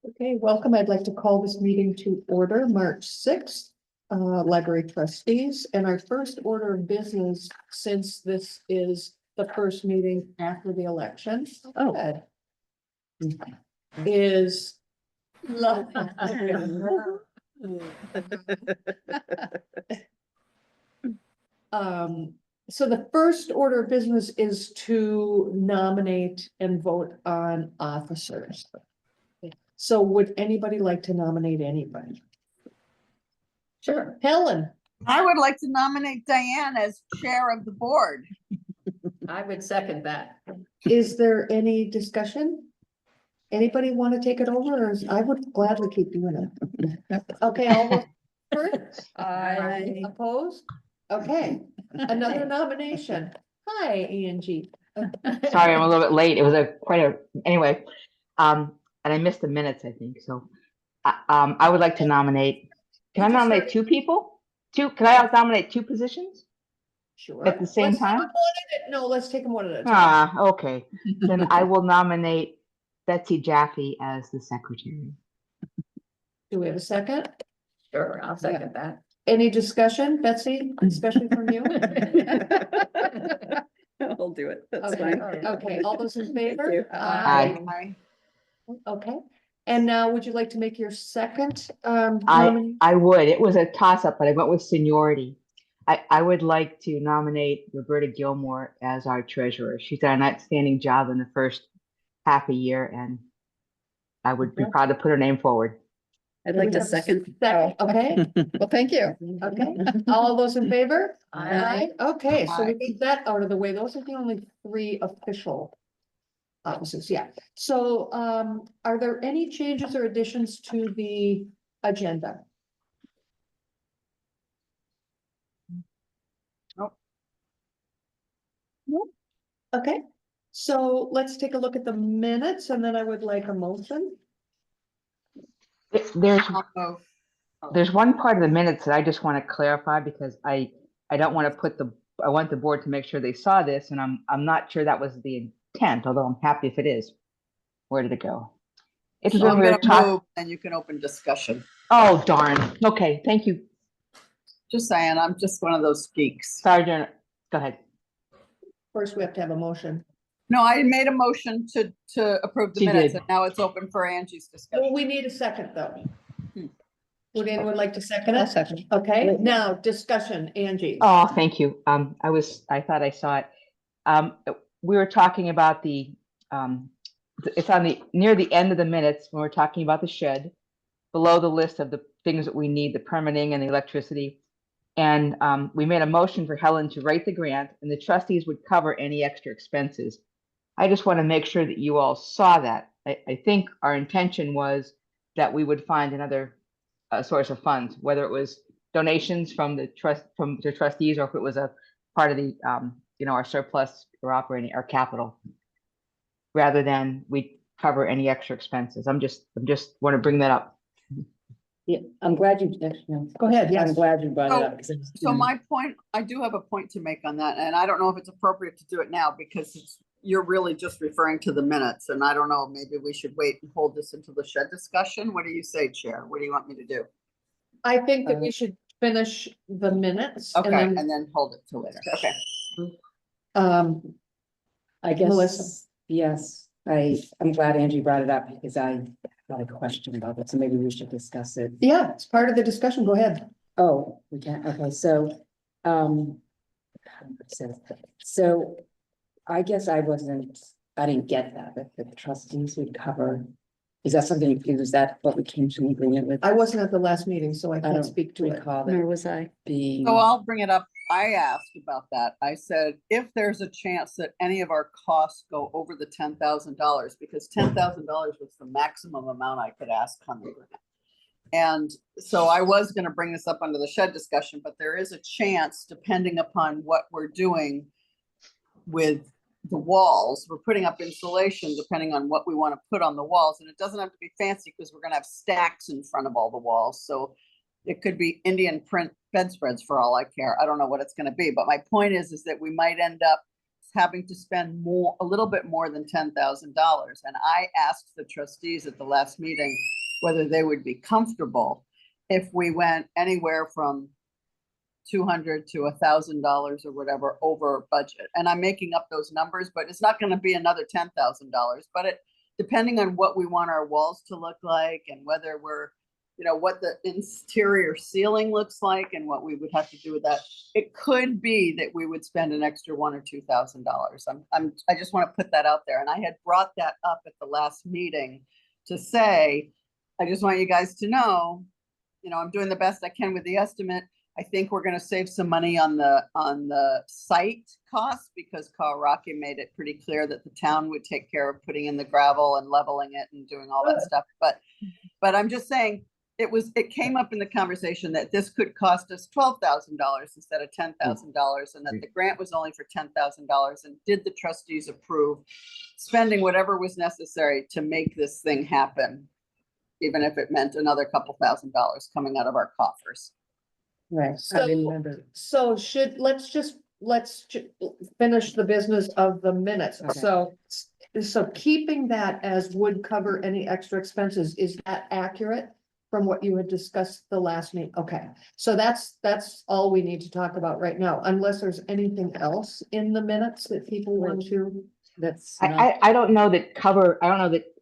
Okay, welcome. I'd like to call this meeting to order, March 6th, Library Trustees. And our first order of business, since this is the first meeting after the election, is so the first order of business is to nominate and vote on officers. So would anybody like to nominate anybody? Sure. Helen. I would like to nominate Diane as chair of the board. I would second that. Is there any discussion? Anybody want to take it over, or I would gladly keep doing it. Okay, all opposed? Okay, another nomination. Hi, Angie. Sorry, I'm a little bit late. It was anyway. And I missed the minutes, I think. So, I would like to nominate. Can I nominate two people? Can I nominate two positions? Sure. At the same time? No, let's take them one at a time. Okay. Then I will nominate Betsy Jaffe as the secretary. Do we have a second? Sure, I'll second that. Any discussion, Betsy, especially from you? I'll do it. That's Okay, fine. okay, all those in favor? Aye. Okay, and now would you like to make your second? I would. It was a toss-up, but I went with seniority. I would like to nominate Roberta Gilmore as our treasurer. She's done an outstanding job in the first half a year, and I would be proud to put her name forward. I'd like to second. Okay, Well, thank you. okay, all those in favor? Aye. Okay, so we Aye. get that out of the way. Those are the only three official offices, yeah. So, are there any changes or additions to the agenda? Nope. Okay, so let's take a look at the minutes, and then I would like a motion. There's one part of the minutes that I just want to clarify because I don't want to I want the board to make sure they saw this, and I'm not sure that was the intent, although I'm happy if it is. Where did it go? It's So when I'm we were gonna talking. move and you can open discussion. Oh, darn. Okay, thank you. Just saying, I'm just one of those geeks. Sorry, Jen. Go ahead. First, we have to have a motion. No, I made a motion to approve the She minutes did. and now it's open for Angie's Well, discussion. we need a second, though. Hmm. Would anyone like to second I'll it? second. Okay, now discussion, Angie. Oh, thank you. I thought I saw it. We were talking about it's on near the end of the minutes when we're talking about the shed, below the list of the things that we need, the permitting and the electricity. And we made a motion for Helen to write the grant and the trustees would cover any extra expenses. I just want to make sure that you all saw that. I think our intention was that we would find another source of funds, whether it was donations from the trustees or if it was a part of the our surplus or operating our capital, rather than we cover any extra expenses. I'm just want to bring that up. Yeah, I'm glad you. Go ahead, yes. I'm glad you brought it up. So my point, I do have a point to make on that, and I don't know if it's appropriate to do it now because you're really just referring to the minutes, and I don't know, maybe we should wait and hold this until the shed discussion. What do you say, Chair? What do you want me to do? I think that we should finish the minutes. Okay, And and then hold it till later. Okay. then, I guess, Melissa. yes, I'm glad Angie brought it up because I had a question about it, so maybe we should discuss it. yeah, it's part of the discussion. Go ahead. Oh, we can't, okay, so, I guess I didn't get that, the trustees would cover. Is that something, is that what we came to an agreement with? I wasn't at the last meeting, so I I can't don't speak to it. recall that. Nor was I. Being. So I'll bring it up. I asked about that. I said, if there's a chance that any of our costs go over the $10,000, because $10,000 was the maximum amount I could ask on the grant. And so I was going to bring this up under the shed discussion, but there is a chance, depending upon what we're doing with the walls, we're putting up insulation depending on what we want to put on the walls. And it doesn't have to be fancy because we're going to have stacks in front of all the walls. So it could be Indian print bedspreads for all I care. I don't know what it's going to be, but my point is that we might end up having to spend more, a little bit more than $10,000. And I asked the trustees at the last meeting whether they would be comfortable if we went anywhere from $200 to $1,000 or whatever over budget. And I'm making up those numbers, but it's not going to be another $10,000. But it, depending on what we want our walls to look like and whether we're, you know, what the interior ceiling looks like and what we would have to do with that, it could be that we would spend an extra $1,000 or $2,000. I just want to put that out there. And I had brought that up at the last meeting to say, I just want you guys to know, you know, I'm doing the best I can with the estimate. I think we're going to save some money on the site costs because Kawasaki made it pretty clear that the town would take care of putting in the gravel and leveling it and doing all that stuff. But I'm just saying it came up in the conversation that this could cost us $12,000 instead of $10,000 and that the grant was only for $10,000. And did the trustees approve spending whatever was necessary to make this thing happen, even if it meant another couple $1,000 coming out of our coffers? Right, I So- remember. So let's finish the business of the minutes. Okay. So keeping that as would cover any extra expenses, is that accurate from what you had discussed the last meeting? Okay, so that's all we need to talk about right now, unless there's anything else in the minutes that people want to. That's I not, don't know that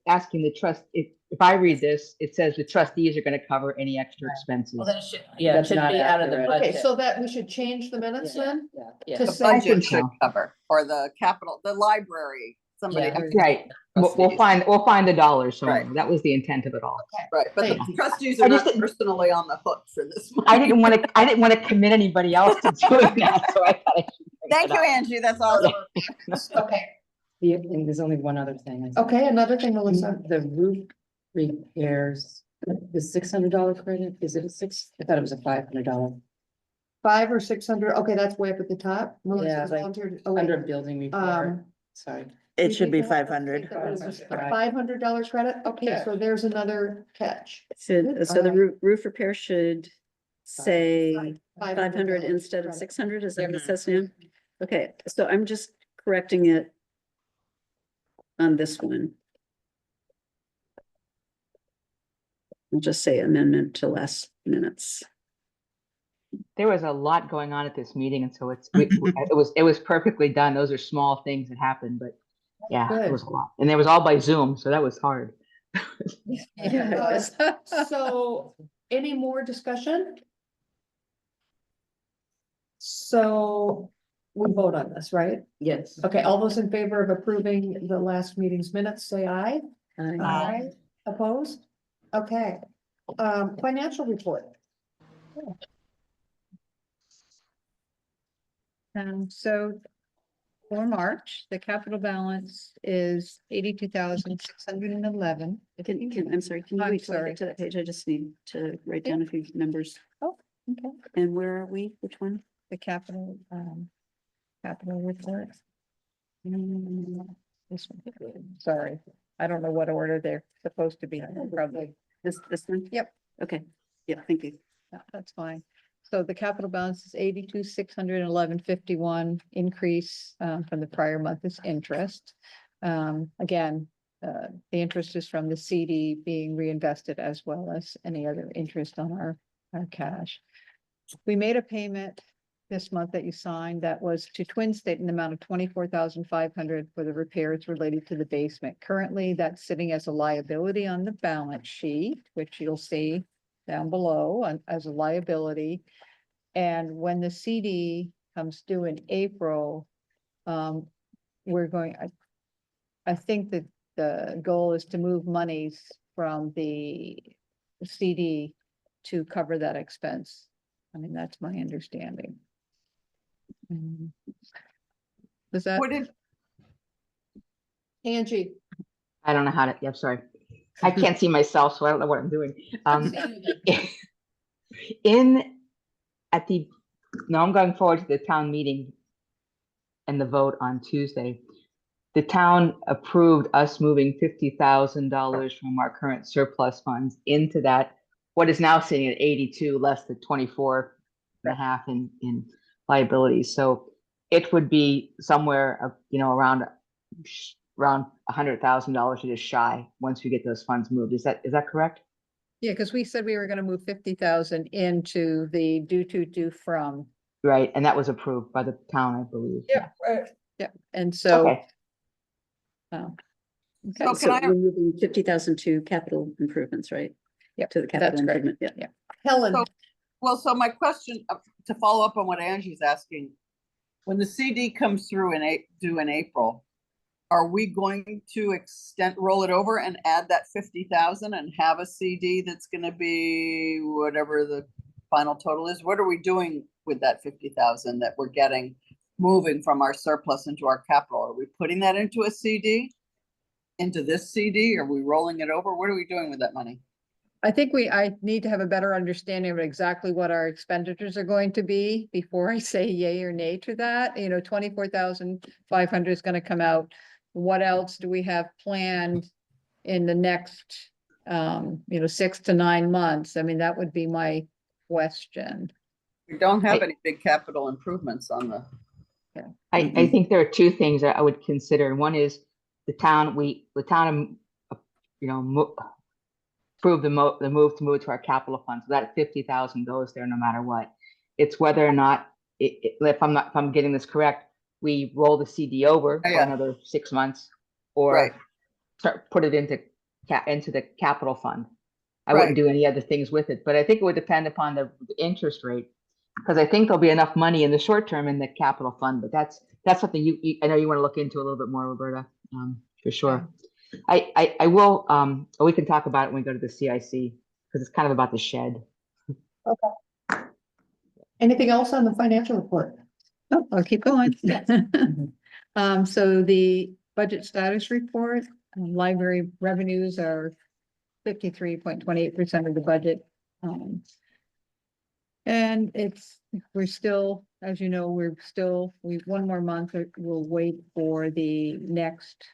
asking the trust, if I read this, it says the trustees are gonna cover any extra expenses. Well, that should, yeah, it That's should not be out of the accurate. Okay, budget. so that we should change the minutes Yeah. then? yeah. Yeah. To The say, I budget think should so. cover, or the capital, the library, somebody. Yeah. has to- Right, we'll Trustees. find the dollars somewhere. Right. That was the intent of it all. Right, but Thank the you. trustees I are just not didn't- personally on the hook for this one. I didn't want to commit anybody else to doing that, so I thought I should bring Thank it you, up. Angie, that's awesome. okay, And there's only one other thing. I think. okay, another thing, Melissa. The roof repairs, the $600 credit, is it a six? I thought it was a $500. 500 or 600, okay, that's way up at the top. Melissa's like, volunteered- oh, wait. Under building report, Um, sorry. It should be We can- 500. $500 credit, okay, so there's another catch. Should, so the Alright. roof repair should say $500 500 instead of credit. 600, is that what it Mhm. says now? Okay, so I'm just correcting it on this one. I'll just say amendment to last minutes. There was a lot going on at this meeting, and so it was perfectly done. Those are small things that happened, but yeah, Good. it was a lot. And it was all by Zoom, so that was hard. Yeah, it was. So, any more discussion? So, we vote on this, right? Yes. Okay, all those in favor of approving the last meeting's minutes, say aye. Aye. Opposed? Okay, financial report. So for March, the capital balance is 82,611. I'm sorry, can you I'm wait till I sorry. get to that page? I just need to write down a few numbers. Okay. And where are we? Which one? The capital report. This one, sorry, I don't know what order they're supposed to be, probably. This one? Yep. Okay, yeah, thank you. Yeah, that's fine. So the capital balance is 82,611.51 increase from the prior month is interest. Again, the interest is from the CD being reinvested as well as any other interest on our cash. We made a payment this month that you signed that was to Twin State in the amount of 24,500 for the repairs related to the basement. Currently, that's sitting as a liability on the balance sheet, which you'll see down below as a liability. And when the CD comes due in April, we're going, I think that the goal is to move monies from the CD to cover that expense. I mean, that's my understanding. Does that? Would it, Angie. I don't know how to, yeah, I'm sorry. I can't see myself, so I don't know what I'm doing. Now I'm going forward to the town meeting and the vote on Tuesday. The town approved us moving $50,000 from our current surplus funds into that, what is now sitting at 82, less than 24 and a half in liabilities. So it would be somewhere of, around $100,000 or just shy once we get those funds moved. Is that correct? Yeah, because we said we were gonna move 50,000 into the due from. Right, and that was approved by the town, I believe. Right. Yeah, and so. Okay, oh, So Okay, can So I, we're moving 50,000 to capital improvements, right? Yep, To the capital that's correct. improvement, yeah. Yeah. Helen, So- well, so my question to follow up on what Angie's asking, when the CD comes through due in April, are we going to roll it over and add that 50,000 and have a CD that's gonna be whatever the final total is? What are we doing with that 50,000 that we're getting, moving from our surplus into our capital? Are we putting that into a CD? Into this CD? Are we rolling it over? What are we doing with that money? I think I need to have a better understanding of exactly what our expenditures are going to be before I say yay or nay to that. 24,500 is gonna come out. What else do we have planned in the next, 6 to 9 months? I mean, that would be my question. We don't have I- any big capital improvements on the, I think there are two things that I would consider. One is the town, approved the move to move it to our capital fund. So that 50,000 goes there no matter what. It's whether or not, if I'm getting this correct, we roll the CD over for Yeah. another 6 months or Right. put it into the capital fund. I Right. wouldn't do any other things with it, but I think it would depend upon the interest rate. Because I think there'll be enough money in the short term in the capital fund, but that's something I know you want to look into a little bit more, Roberta, for sure. I will, we can talk about it when we go to the CIC, because it's kind of about the shed. anything else on the financial report? Oh, I'll keep going. So the budget status report, library revenues are 53.28% of the budget. And we're still, as you know, we've one more month, we'll wait for the next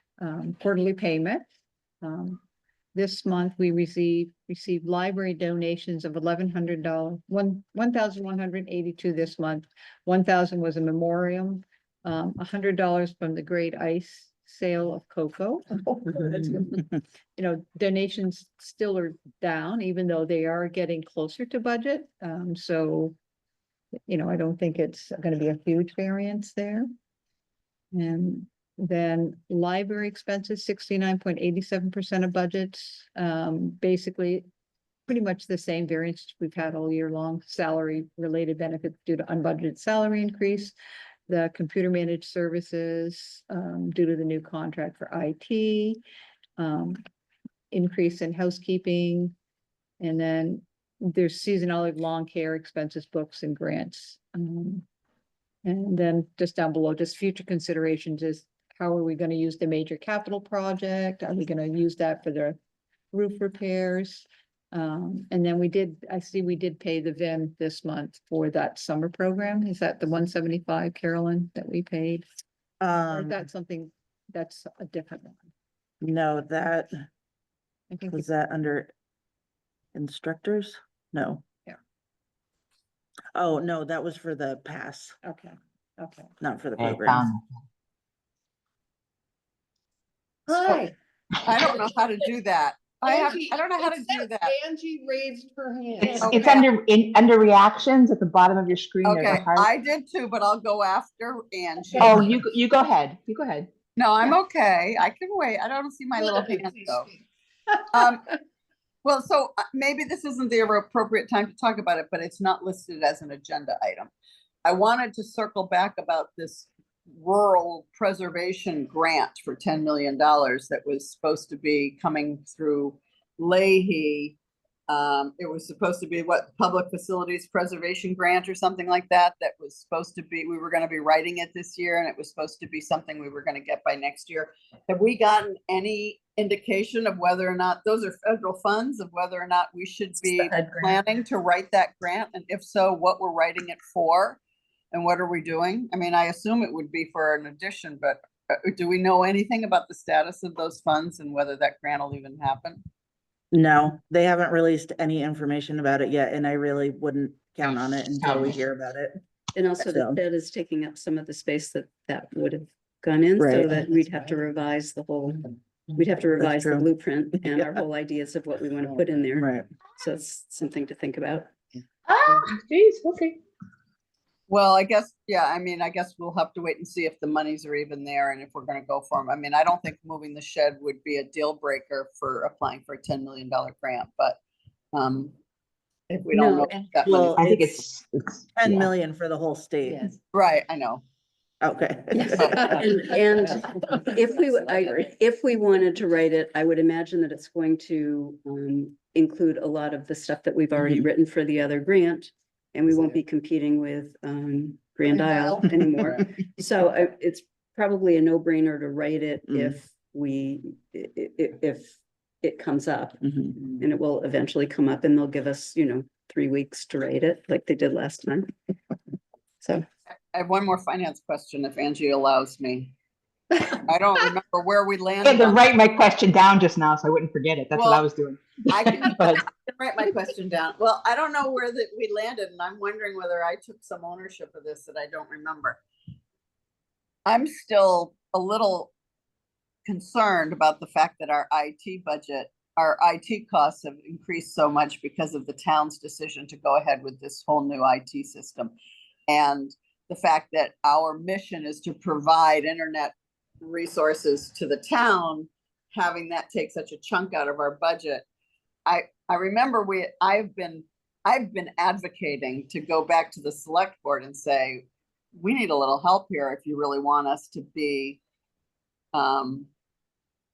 quarterly payment. This month, we received library donations of $1,100, $1,182 this month. 1,000 was a memoriam, $100 from the Great Ice Sale of Cocoa. Donations still are down, even though they are getting closer to budget. So, I don't think it's gonna be a huge variance there. And then library expenses, 69.87% of budget. Basically, pretty much the same variance we've had all year long. Salary related benefits due to unbudgeted salary increase. The computer managed services, due to the new contract for IT. Increase in housekeeping. And then there's seasonal lawn care expenses, books and grants. And then just down below, just future considerations is how are we gonna use the major capital project? Are we gonna use that for the roof repairs? And then I see we did pay the VIM this month for that summer program. Is that the 175, Carolyn, that we paid? Or is that something that's a different one? No, that, I think was that under instructors? No. Yeah. Oh, no, that was for the pass, okay, okay. not for the Okay, program. Hi. I don't know how to do that. I Angie, don't know how to it do says that. Angie raised her hand. It's Okay. under reactions at the bottom of your screen. There's Okay, a heart. I did too, but I'll go after Angie. Oh, you go ahead. You go ahead. No, I'm okay. I can wait. I don't see my little hand though. Well, so maybe this isn't the appropriate time to talk about it, but it's not listed as an agenda item. I wanted to circle back about this rural preservation grant for $10 million that was supposed to be coming through Leahy. It was supposed to be public facilities preservation grant or something like that. That was supposed to be, we were going to be writing it this year, and it was supposed to be something we were going to get by next year. Have we gotten any indication of whether or not those are federal funds, of whether or not we should be planning to write that grant? And if so, what we're writing it for and what are we doing? I mean, I assume it would be for an addition, but do we know anything about the status of those funds and whether that grant will even happen? No, they haven't released any information about it yet, and I really wouldn't count on it until we hear about it. And also the So- shed is taking up some of the space that would have gone in, so Right. that we'd have to revise the whole, we'd have to revise the true. blueprint and our Yeah. whole ideas of what we want to put in there. Right. So it's something to think about. Geez, okay. Well, I guess, yeah, I mean, I guess we'll have to wait and see if the monies are even there and if we're gonna go for them. I mean, I don't think moving the shed would be a deal breaker for applying for a $10 million grant, but if we don't No, know and- that Well, money, I think It's it's. 10 yeah. million for the whole state. Yes. right, I know. Okay. And if we wanted to write it, I would imagine that it's going to include a lot of the stuff that we've already Mhm. written for the other grant. And we won't be competing with Grand Isle anymore. So it's probably a no-brainer to write it Mm. if it comes up. Mhm. And it will eventually come up and they'll give us, 3 weeks to write it like they did last time. So. I have one more finance question if Angie allows me. I don't remember where we I had landed to on. write my question down just now, so I wouldn't forget it. That's what I Well, was doing. I can But write my question down. Well, I don't know where that we landed and I'm wondering whether I took some ownership of this that I don't remember. I'm still a little concerned about the fact that our IT costs have increased so much because of the town's decision to go ahead with this whole new IT system. And the fact that our mission is to provide internet resources to the town, having that take such a chunk out of our budget. I remember I've been advocating to go back to the select board and say, we need a little help here if you really want us to be an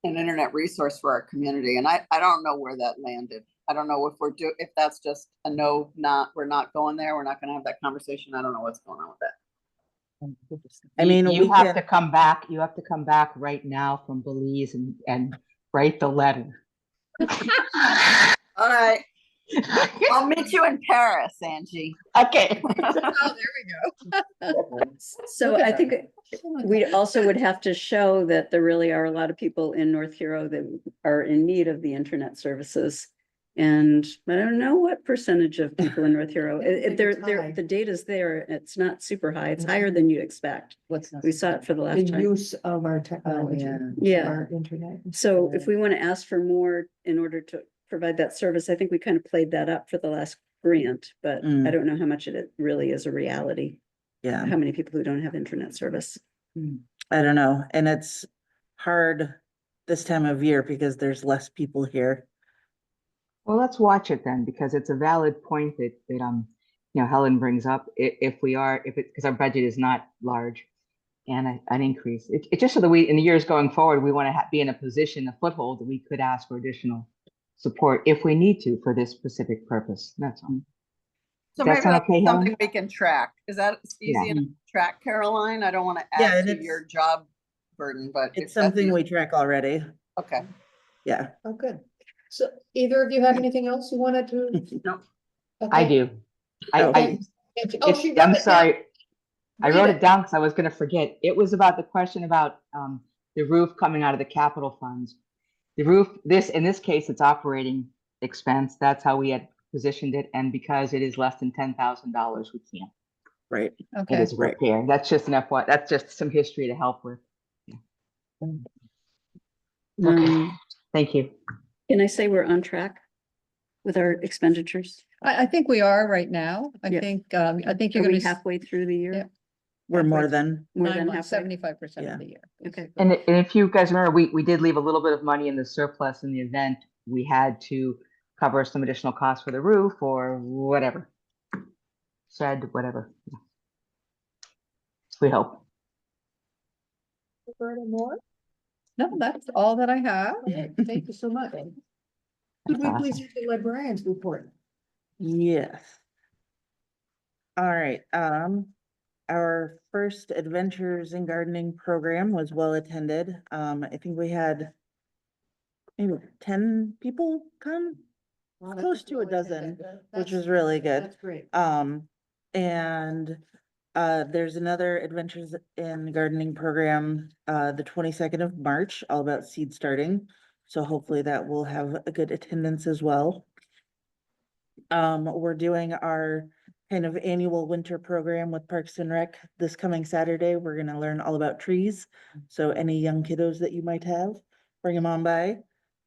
internet resource for our community. And I don't know where that landed. I don't know if that's just a no, we're not going there. We're not gonna have that conversation. I don't know what's going on with that. I mean, you we have can- to come back, you have to come back right now from Belize and write the letter. All right, I'll meet you in Paris, Angie. Okay. Oh, there So I think we also would have to show that there really are a lot of people in North Hero that are in need of the internet services. And I don't know what percentage of people in North Hero, think it's high. the data's there. It's not super high. It's higher than you'd expect. What's We saw it for the The last time. use of our technology. Yeah. Our internet. So if we want to ask for more in order to provide that service, I think we kind of played that up for the last grant, but I Mm. don't know how much it really is a reality. Yeah, How many people who don't have internet service? I don't know. And it's hard this time of year because there's less people here. Well, let's watch it then, because it's a valid point that Helen brings up. Because our budget is not large and an increase. It's just so that in the years going forward, we want to be in a position, a foothold that we could ask for additional support if we need to for this specific purpose. That's all. So Does that maybe sound that's okay, Helen? something we can track. Is that Yeah. easy enough to track, Caroline? I don't want to Yeah, add and to it's- your job burden, but. It's if that's something easy- we track already. Okay. Yeah. Oh, good. So either of you have anything else you wanted to? No. I Okay. do. I, Okay. Oh, she wrote I'm it down. sorry. I Read wrote it. it down because I was going to forget. It was about the question about the roof coming out of the capital funds. The roof, in this case, it's operating expense. That's how we had positioned it. And because it is less than $10,000, we can't. Right. It Okay, is a repair. That's just an FY. That's just some history to help with. Thank you. Can I say we're on track with our expenditures? I think we are right now. I Yeah. think you're Are gonna we be halfway through the year? Yeah. We're more halfway than, More 9 than months, halfway? 75% Yeah. of the year. Okay. And if you guys remember, we did leave a little bit of money in the surplus in the event we had to cover some additional costs for the roof or whatever. Shed, whatever. Yeah. We hope. Roberta Moore? No, that's all that I have. Okay, thank you so much. Could That's we please awesome. have the librarian's report? yes. All right, our first Adventures in Gardening program was well attended. I think we had maybe 10 people come, close to a dozen, which was really good. That's great. And there's another Adventures in Gardening program, the 22nd of March, all about seed starting. So hopefully that will have a good attendance as well. We're doing our kind of annual winter program with Parks and Rec. This coming Saturday, we're gonna learn all about trees. So any young kiddos that you might have, bring them on by.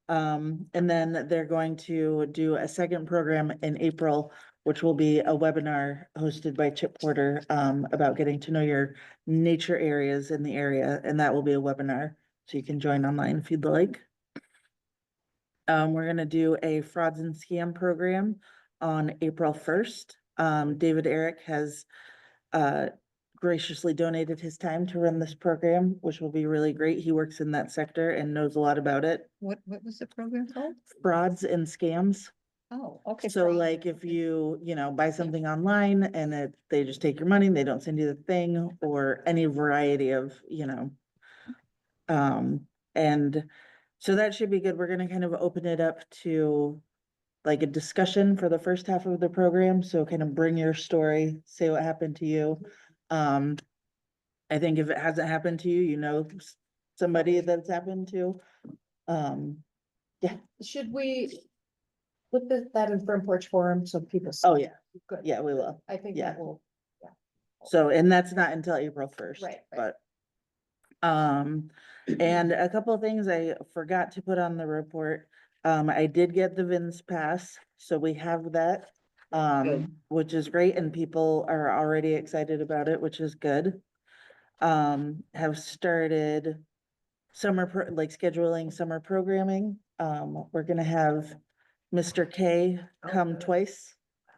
And then they're going to do a second program in April, which will be a webinar hosted by Chip Porter, about getting to know your nature areas in the area, and that will be a webinar, so you can join online if you'd like. We're gonna do a frauds and scam program on April 1st. David Eric has graciously donated his time to run this program, which will be really great. He works in that sector and knows a lot about it. What was the program called? Frauds and scams. Oh, okay. So fraud. like if you know, buy something online and they just take your money, they don't send you the thing, or any variety of, and so that should be good. We're gonna kind of open it up to like a discussion for the first half of the program. So kind of bring your story, say what happened to you. I think if it hasn't happened to you, you know somebody that's happened to. Should we put that in Front Porch Forum so people? see? Oh, yeah, Good. yeah, we will. I think yeah. that will, So, and that's not until April 1st. Right, right. But, and a couple of things I forgot to put on the report. I did get the VINS pass, so we have that. Which is great, and people are already excited about it, which is good. Have started like scheduling summer programming. We're gonna have Mr. K come twice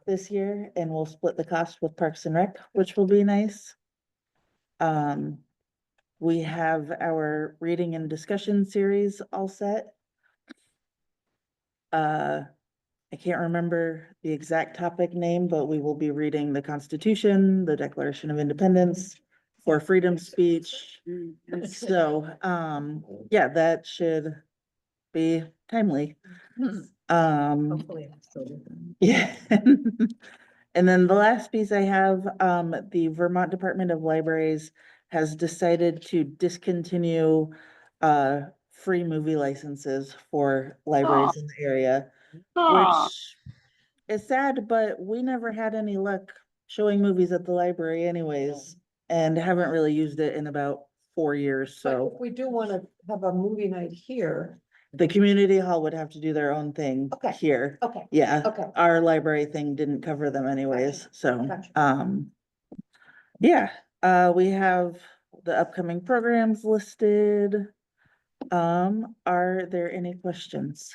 this year, and we'll split the cost with Parks and Rec, which will be nice. We have our reading and discussion series all set. I can't remember the exact topic name, but we will be reading the Constitution, the Declaration of Independence, for freedom speech. So, yeah, that should be timely. Hopefully I'm still with them. Yeah. And then the last piece I have, the Vermont Department of Libraries has decided to discontinue free movie licenses for libraries in the area, Aw. which is sad, but we never had any luck showing movies at the library anyways, and haven't really used it in about 4 years, but so if we do want to have a movie night here, the community hall would have to do their own thing Okay. here. okay, Yeah, okay. our library thing didn't cover them anyways, so, Gotcha. yeah, we have the upcoming programs listed. Are there any questions?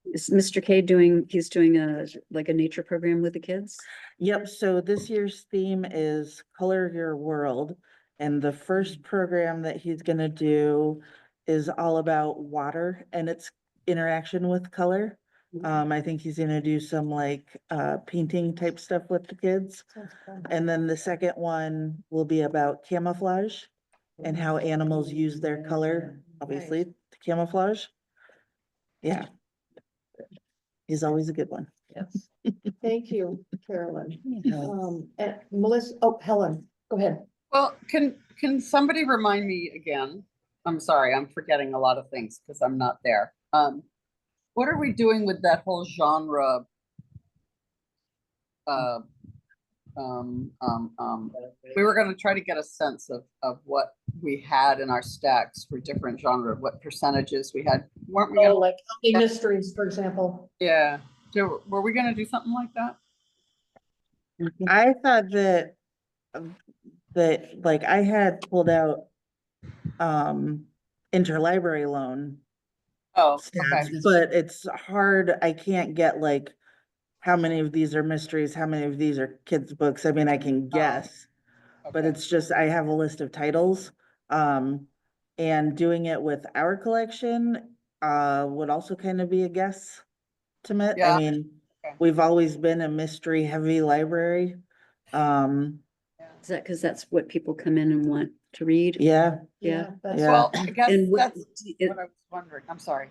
Is Mr. K he's doing like a nature program with the kids? Yep, so this year's theme is Color Your World. And the first program that he's gonna do is all about water and its interaction with color. I think he's gonna do some like painting type stuff with the kids. Sounds fun. And then the second one will be about camouflage and how animals use their color, obviously, to camouflage. Yeah. He's always a good one. Yes. Thank you, Carolyn. And Melissa, oh, Helen, go ahead. Well, can somebody remind me again? I'm sorry, I'm forgetting a lot of things because I'm not there. What are we doing with that whole genre? We were gonna try to get a sense of what we had in our stacks for different genre, what percentages we had, weren't we? Oh, Gonna, like mysteries, for example. yeah, were we gonna do something like that? I thought that like I had pulled out interlibrary loan Oh, okay. stats, but it's hard. I can't get like how many of these are mysteries, how many of these are kids' books. I mean, I can guess, but Okay. it's just I have a list of titles. And doing it with our collection would also kind of be a guess to me. I Yeah. mean, Okay. we've always been a mystery heavy library. Is that because that's what people come in and want to read? Yeah, Yeah. That's Yeah. Well, I guess And that's what I was wondering. I'm sorry.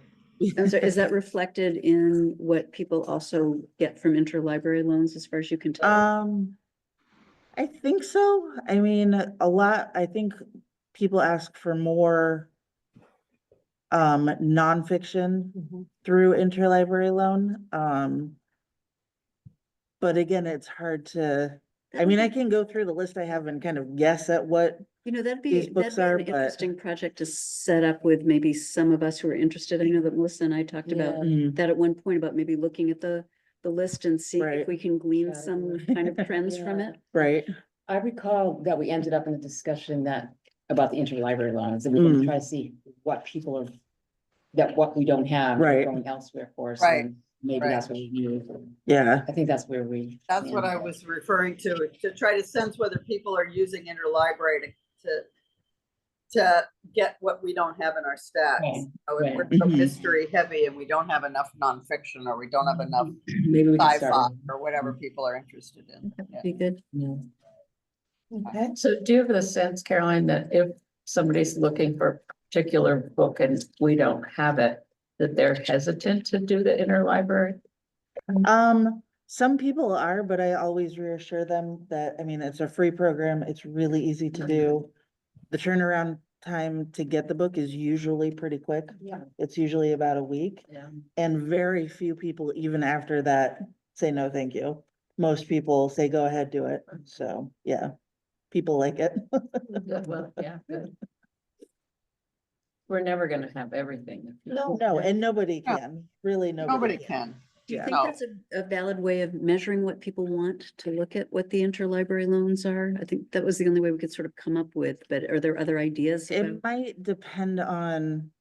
I'm sorry, is that reflected in what people also get from interlibrary loans as far as you can tell? I think so. I mean, I think people ask for more nonfiction Mhm. through interlibrary loan. But again, it's hard to, I mean, I can go through the list I have and kind of guess at what, You know, these books that'd are, be an but- interesting project to set up with maybe some of us who are interested. I know that Melissa and I talked about Mm, that at one point about maybe looking at the list and see Right. if we can glean some kind of trends from Yeah. it. right, I recall that we ended up in a discussion that, about the interlibrary loans, and we can Mm. try to see what people are, that what we don't have, are Right. going elsewhere for, Right, so maybe right. that's what we need. yeah, I think that's where we. That's what I was referring to try to sense whether people are using interlibrary to get what we don't have in our stacks. Right, So if right. we're so Mhm. mystery heavy and we don't have enough nonfiction, or we don't have enough Maybe we can sci-fi, start. or whatever people are interested in. Yeah. Be good. with- Okay, So do you have a sense, Caroline, that if somebody's looking for a particular book and we don't have it, that they're hesitant to do the interlibrary? Some people are, but I always reassure them that, I mean, it's a free program, it's really easy to do. The turnaround time to get the book is usually pretty quick. Yeah. It's usually about a week, Yeah. and very few people, even after that, say no, thank you. Most people say, go ahead, do it, so, yeah, people like it. Well, yeah. Good. We're never gonna have everything. No, and nobody No. can, really, Nobody can. Do you Yeah. think No. that's a valid way of measuring what people want, to look at what the interlibrary loans are? I think that was the only way we could sort of come up with, but are there other ideas? It about- might depend on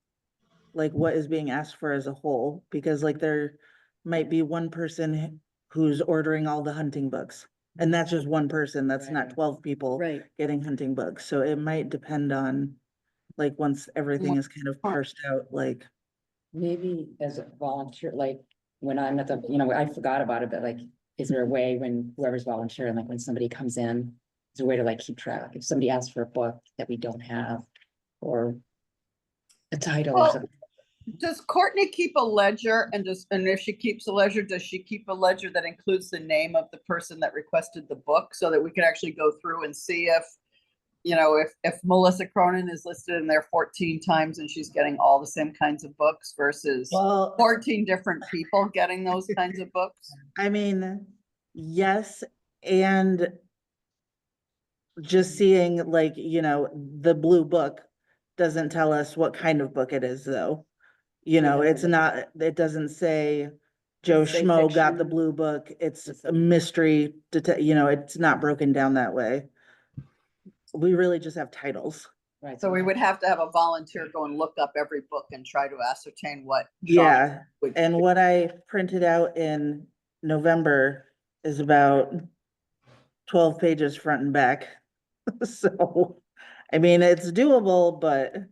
like what is being asked for as a whole, because like there might be one person who's ordering all the hunting books. And that's just one person, that's not Right. 12 people Right, getting hunting books, so it might depend on, like, once everything is kind of parsed out, like, Maybe as a volunteer, like, when I'm at the, you know, I forgot about it, but like, is there a way when whoever's volunteering, like when somebody comes in, is there a way to like keep track? If somebody asks for a book that we don't have, or a title or Well, something. Does Courtney keep a ledger, and if she keeps a ledger, does she keep a ledger that includes the name of the person that requested the book, so that we can actually go through and see if, you know, if Melissa Cronin is listed in there 14 times and she's getting all the same kinds of books versus well, 14 different people getting those kinds of books? I mean, yes, and just seeing like, you know, the blue book doesn't tell us what kind of book it is, though. You know, it's not, it doesn't say Joe Doesn't say Schmo got the fiction. blue book, it's a mystery, you know, it's not broken down that way. We really just have titles. Right. So we would have to have a volunteer go and look up every book and try to ascertain what genre Yeah, would. and what I printed out in November is about 12 pages front and back. So, I mean, it's doable, but A it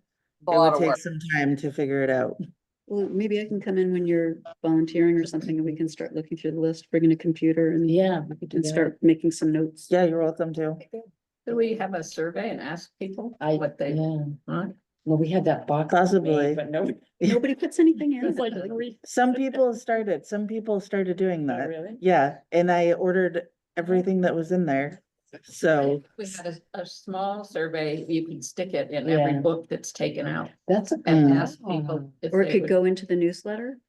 lot would of take work. some time to figure it out. well, maybe I can come in when you're volunteering or something, and we can start looking through the list, bring in a computer and Yeah. we could do and that. start making some notes. Yeah, you're welcome to. Do we have a survey and ask people I, what they yeah, want? well, we had that box. made, Possibly. But no. Nobody puts anything in. It's like, Some people started doing Oh, that. really? Yeah, and I ordered everything that was in there. So, We had a small survey, you could stick it in every Yeah. book that's taken out That's a. and Mm. ask people. if Or it they could would- go into the newsletter,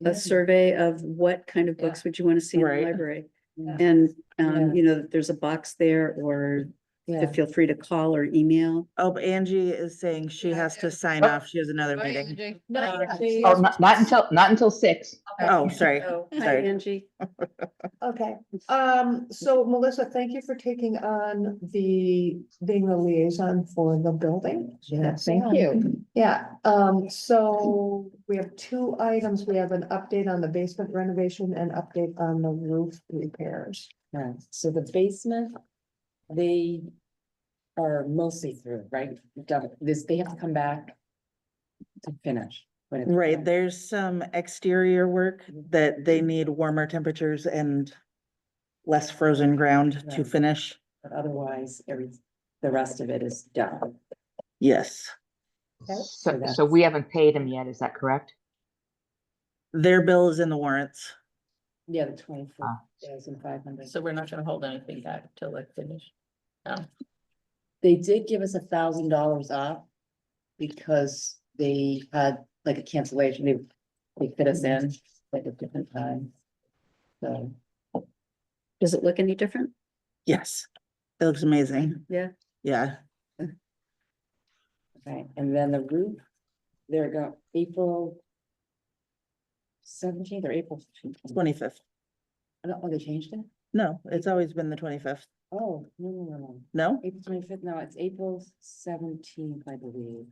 Yeah. a survey of what kind of Yeah. books would you want to see in the Right. library? Yeah. And, Yeah. you know, there's a box there, or Yeah. to feel free to call or email. oh, but Angie is saying she has to sign Oh. off. She has another meeting. Oh, not until 6. Oh, sorry. Hi, Sorry. Angie. okay. So Melissa, thank you for taking on being the liaison for the building. Yes, thank you. Yeah, so we have two items. We have an update on the basement renovation and update on the roof repairs. Right, so the basement, they are mostly through, right? They have to come back to finish. when it's Right, done. there's some exterior work that they need warmer temperatures and less frozen ground to Right. finish. But otherwise, the rest of it is done. Yes, So we haven't paid them yet, is that correct? their bill is in the warrants. Yeah, the 24,500. So we're not gonna hold anything back until they finish. No. They did give us $1,000 off because they had like a cancellation. They fit us in like a different time. So. Does it look any different? Yes, it looks amazing. Yeah. Yeah, Right, and then the roof, they're go April 17th or April 15th. 25th. I don't know, they changed it? No, it's always been the 25th. Oh, no. No? April 25th, no, it's April 17th, I believe.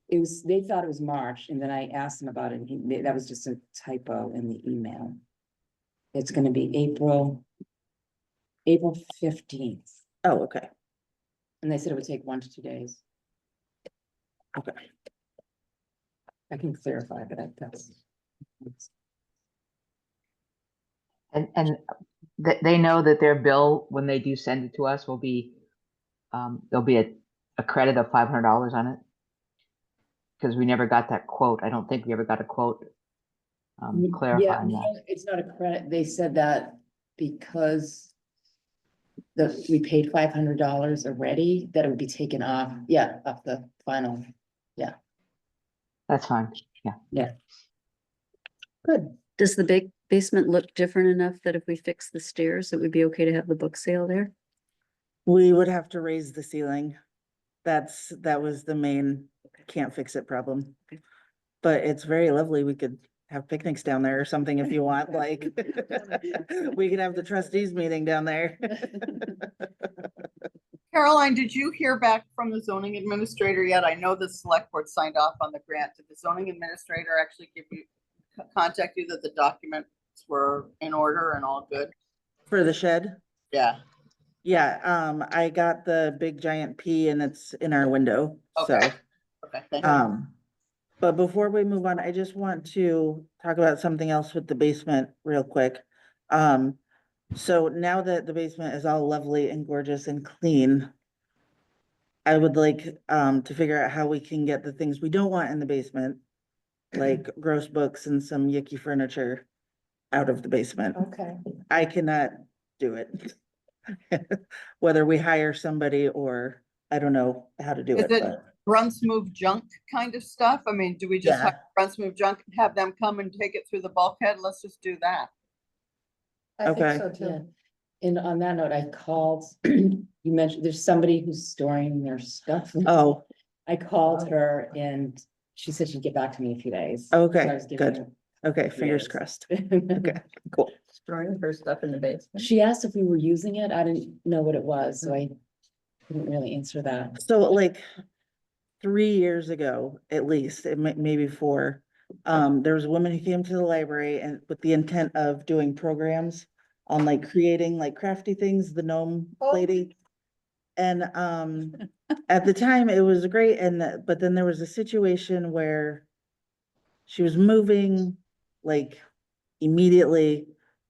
It was, they thought it was March, and then I asked them about it, and that was just a typo in the email. It's gonna be April 15th, Oh, okay. and they said it would take 1 to 2 days. Okay. I can clarify, but that's. And they know that their bill, when they do send it to us, will be, there'll be a credit of $500 on it. Because we never got that quote. I don't think we ever got a quote Yeah, clarifying no, that. it's not a credit. They said that because we paid $500 already, that it would be taken off, off the final. That's fine. Good. Does the big basement look different enough that if we fix the stairs, it would be okay to have the book sale there? We would have to raise the ceiling. That was the main can't fix it problem. But it's very lovely. We could have picnics down there or something if you want, like. We could have the trustees meeting down there. Caroline, did you hear back from the zoning administrator yet? I know the select board signed off on the grant. Did the zoning administrator actually contact you that the documents were in order and all good? For the shed? Yeah. Yeah, I got the big giant P and it's in our window, so. Okay. Okay, thank you. But before we move on, I just want to talk about something else with the basement real quick. So now that the basement is all lovely and gorgeous and clean, I would like, to figure out how we can get the things we don't want in the basement, like gross books and some yucky furniture, out of the basement. Okay. I cannot do it. Whether we hire somebody or I don't know how to do Is it, it but run smooth junk kind of stuff? I mean, do we just Yeah. have run smooth junk, have them come and take it through the bulkhead? Let's just do that. I think Okay. so Yeah, too. and on that note, I called, you mentioned there's somebody who's storing their stuff. oh, I called her and she said she'd get back to me in a few days. Okay, So I was giving good. okay, fingers Yes. crossed. her- Okay, cool. Storing her stuff in the basement. She asked if we were using it. I didn't know what it was, so I couldn't really answer that. So like 3 years ago, at least, maybe 4, there was a woman who came to the library and with the intent of doing programs on like creating like crafty things, the gnome Oh. lady. And at the time it was great, but then there was a situation where she was moving like immediately.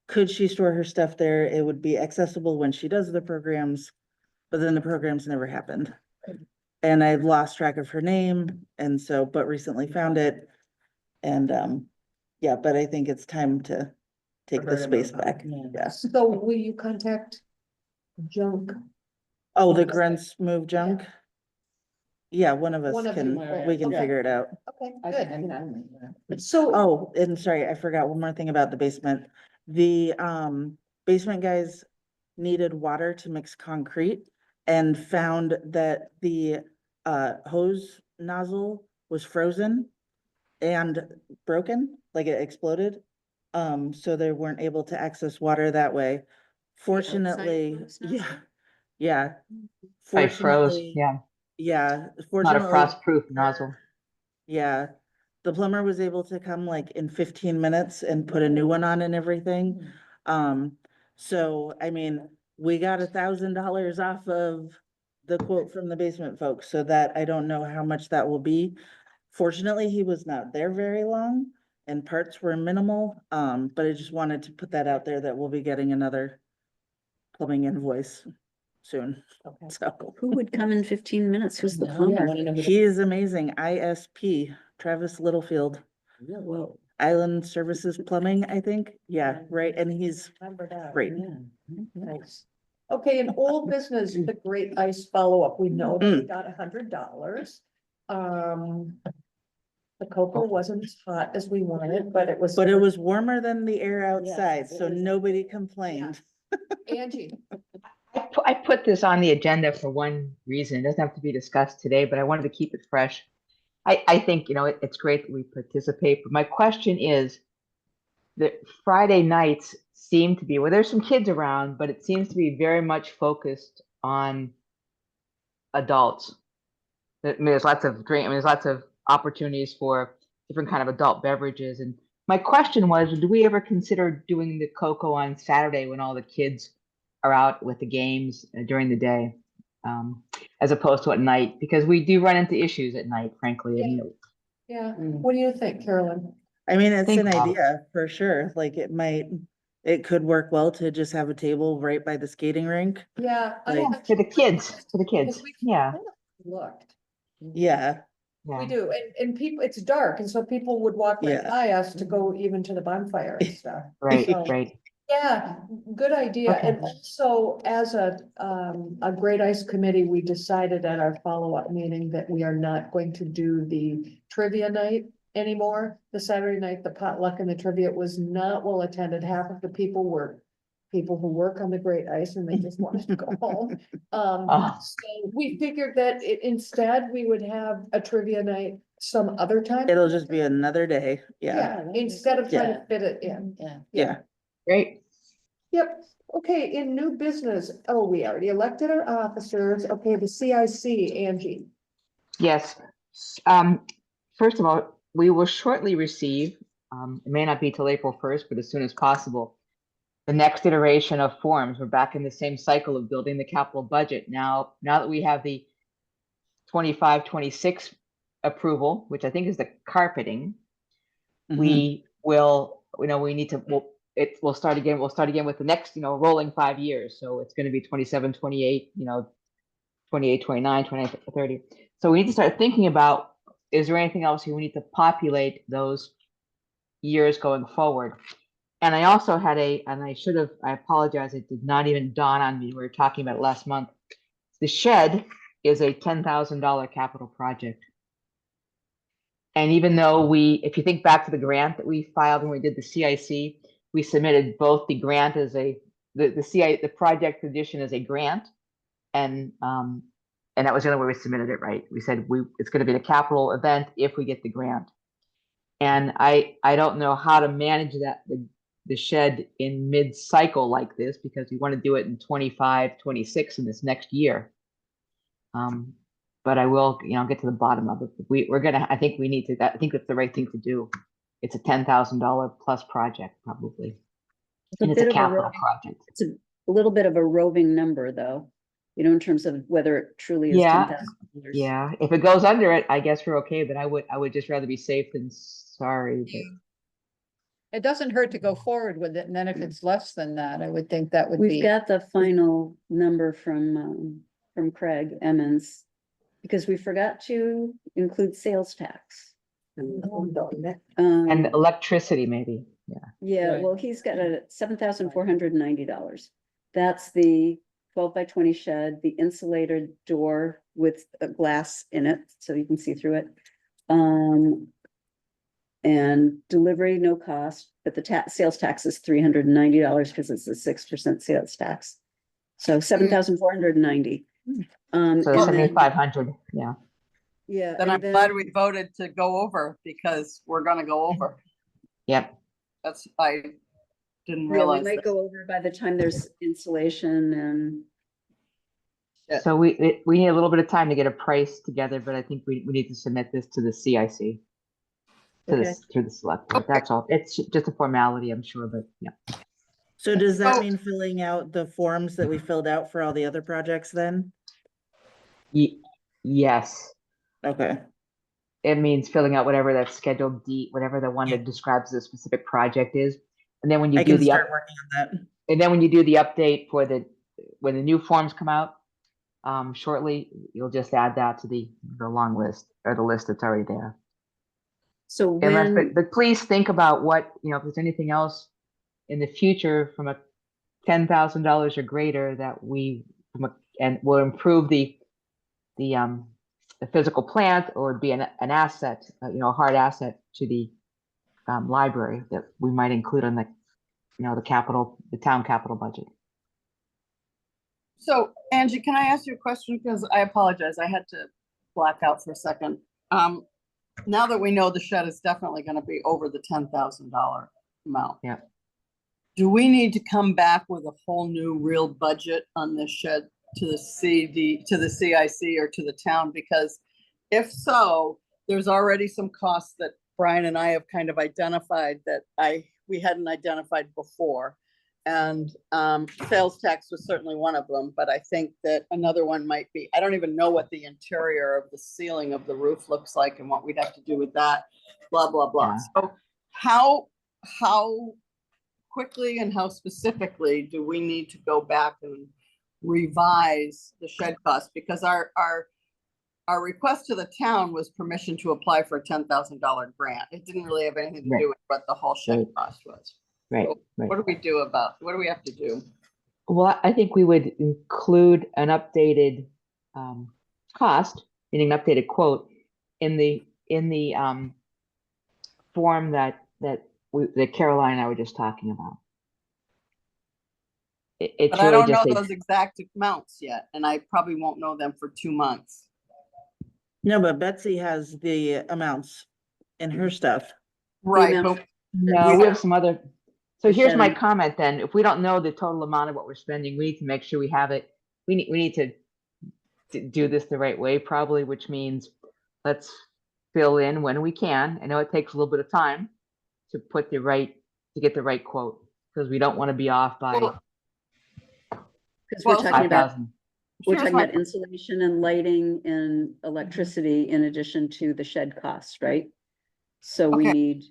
Could she store her stuff there? It would be accessible when she does the programs, but then the programs never happened. And I lost track of her name, and so, but recently found it. And yeah, but I think it's time to take For the her to space move on. back. Yeah. Yeah. So will you contact Junk? Oh, the grunts move junk? Yeah, one of us One of can, you, we can okay. figure it out. Okay, I good. mean, I don't know. So, Oh, and sorry, I forgot one more thing about the basement. The basement guys needed water to mix concrete and found that the hose nozzle was frozen and broken, like it exploded. So they weren't able to access water that way. Fortunately, hose yeah, nozzle? yeah. I froze, Fortunately, yeah, yeah, not a fortunately. frost-proof nozzle. Yeah, the plumber was able to come like in 15 minutes and put a new one on and everything. So I mean, we got $1,000 off of the quote from the basement folks, so that I don't know how much that will be. Fortunately, he was not there very long and parts were minimal, but I just wanted to put that out there that we'll be getting another plumbing invoice soon, okay. so. Who would come in 15 minutes? Who's the Yeah, I plumber? wanna know who the- He is amazing, ISP, Travis Littlefield. Whoa. Island Services Plumbing, I think. Yeah, right. And he's Remember that. great. Yeah. Nice. Okay, in old business, the great ice follow-up, we know that we got $100. The cocoa wasn't as hot as we wanted, but it was. But it was warmer than the air outside, so nobody complained. Angie, I put this on the agenda for one reason. It doesn't have to be discussed today, but I wanted to keep it fresh. I think, it's great that we participate, but my question is that Friday nights seem to be, well, there's some kids around, but it seems to be very much focused on adults. There's lots of there's lots of opportunities for different kind of adult beverages. And my question was, do we ever consider doing the cocoa on Saturday when all the kids are out with the games during the day, as opposed to at night? Because we do run into issues at night, frankly. yeah, what do you think, Carolyn? I mean, it's Think an about it. idea for sure. Like it could work well to just have a table right by the skating rink. Yeah. Like- For the kids, yeah, Looked. Yeah, We yeah. do, and people, it's dark, and so people would walk right Yeah. by us to go even to the bonfire and stuff. Right, So, right. Yeah, good idea. Okay. And also, as a great ice committee, we decided at our follow-up meeting that we are not going to do the trivia night anymore. The Saturday night, the potluck and the trivia was not well attended. Half of the people were people who work on the great ice and they just wanted to go home. Oh. So we figured that instead we would have a trivia night some other time. it'll just be another day. Yeah, Yeah, instead of trying Yeah. to fit it in. yeah. Great. Yep, okay, in new business, oh, we already elected our officers, okay, the CIC, Angie. Yes. First of all, we will shortly receive, it may not be till April 1st, but as soon as possible, the next iteration of forms. We're back in the same cycle of building the capital budget. Now that we have the 25-26 approval, which I think is the carpeting, Mhm. we will, we need to, we'll start again with the next, rolling 5 years. So it's going to be 27, 28, 28, 29, 29, 30. So we need to start thinking about, is there anything else we need to populate those years going forward? And I also had I apologize, it did not even dawn on me. We were talking about it last month. The shed is a $10,000 capital project. And even though if you think back to the grant that we filed when we did the CIC, we submitted both the grant as the project addition as a grant. And that was the only way we submitted it, right? We said it's going to be a capital event if we get the grant. And I don't know how to manage the shed in mid-cycle like this, because we want to do it in 25, 26 in this next year. But I will, get to the bottom of it. I think we need to, I think that's the right thing to do. It's a $10,000 plus project, probably. And it's a capital project. It's a little bit of a roving number, though, in terms of whether it truly is Yeah. $10,000. Yeah, if it goes under it, I guess we're okay, but I would just rather be safe than sorry. But It doesn't hurt to go forward with it, and then if it's less than that, I would think that would We've be. got the final number from Craig Emmons, because we forgot to include sales tax. and electricity maybe, yeah. Yeah, Right. well, he's got a $7,490. That's the 12 by 20 shed, the insulated door with a glass in it, so you can see through it. And delivery, no cost, but the sales tax is $390 because it's a 6% sales tax. So $7,490. So and then- 7,500, yeah. Yeah. Then and I'm glad we voted to go over because we're gonna go over. Yep. I didn't Yeah, we realize might that. go over by the time there's insulation and. Yeah. So we need a little bit of time to get a price together, but I think we need to submit this to the CIC. Through the select board. That's all. It's just a formality, I'm sure, but yeah. So does that Oh. mean filling out the forms that we filled out for all the other projects then? Yes, Okay, it means filling out whatever that Schedule D, whatever the one that describes the specific project is. And then when you I do can the start working on that. and then when you do the update for when the new forms come out shortly, you'll just add that to the long list or the list that's already there. So But please think about what, if there's anything else in the future from a $10,000 or greater that and will improve the a physical plant or be an asset, a hard asset to the library that we might include on the, the town capital budget. So Angie, can I ask you a question? Because I apologize, I had to black out for a second. Now that we know the shed is definitely gonna be over the $10,000 amount. Yeah. Do we need to come back with a whole new real budget on this shed to the CIC or to the town? Because if so, there's already some costs that Brian and I have kind of identified that we hadn't identified before. And sales tax was certainly one of them, but I think that another one might be, I don't even know what the interior of the ceiling of the roof looks like and what we'd have to do with that, blah, blah, blah. Yeah. So how quickly and how specifically do we need to go back and revise the shed cost? Because our request to the town was permission to apply for a $10,000 grant. It didn't really have anything to do with what the whole shed Right. cost was. Right. So Right. what do we have to do? Well, I think we would include an updated cost, meaning an updated quote, in the form that Caroline and I were just talking about. It's But I really don't know just those exact amounts yet, and I probably won't know them for 2 months. No, but Betsy has the amounts in her stuff. Right, amount- but No, we have some other. So The here's my shed. comment then. If we don't know the total amount of what we're spending, we need to make sure we have it. We need to do this the right way, probably, which means let's fill in when we can. I know it takes a little bit of time to get the right quote, because we don't want to be off by Well, Because we're Well, talking about, 5,000. we're here's talking my- about insulation and lighting and electricity in addition to the shed costs, right? So we Okay. need,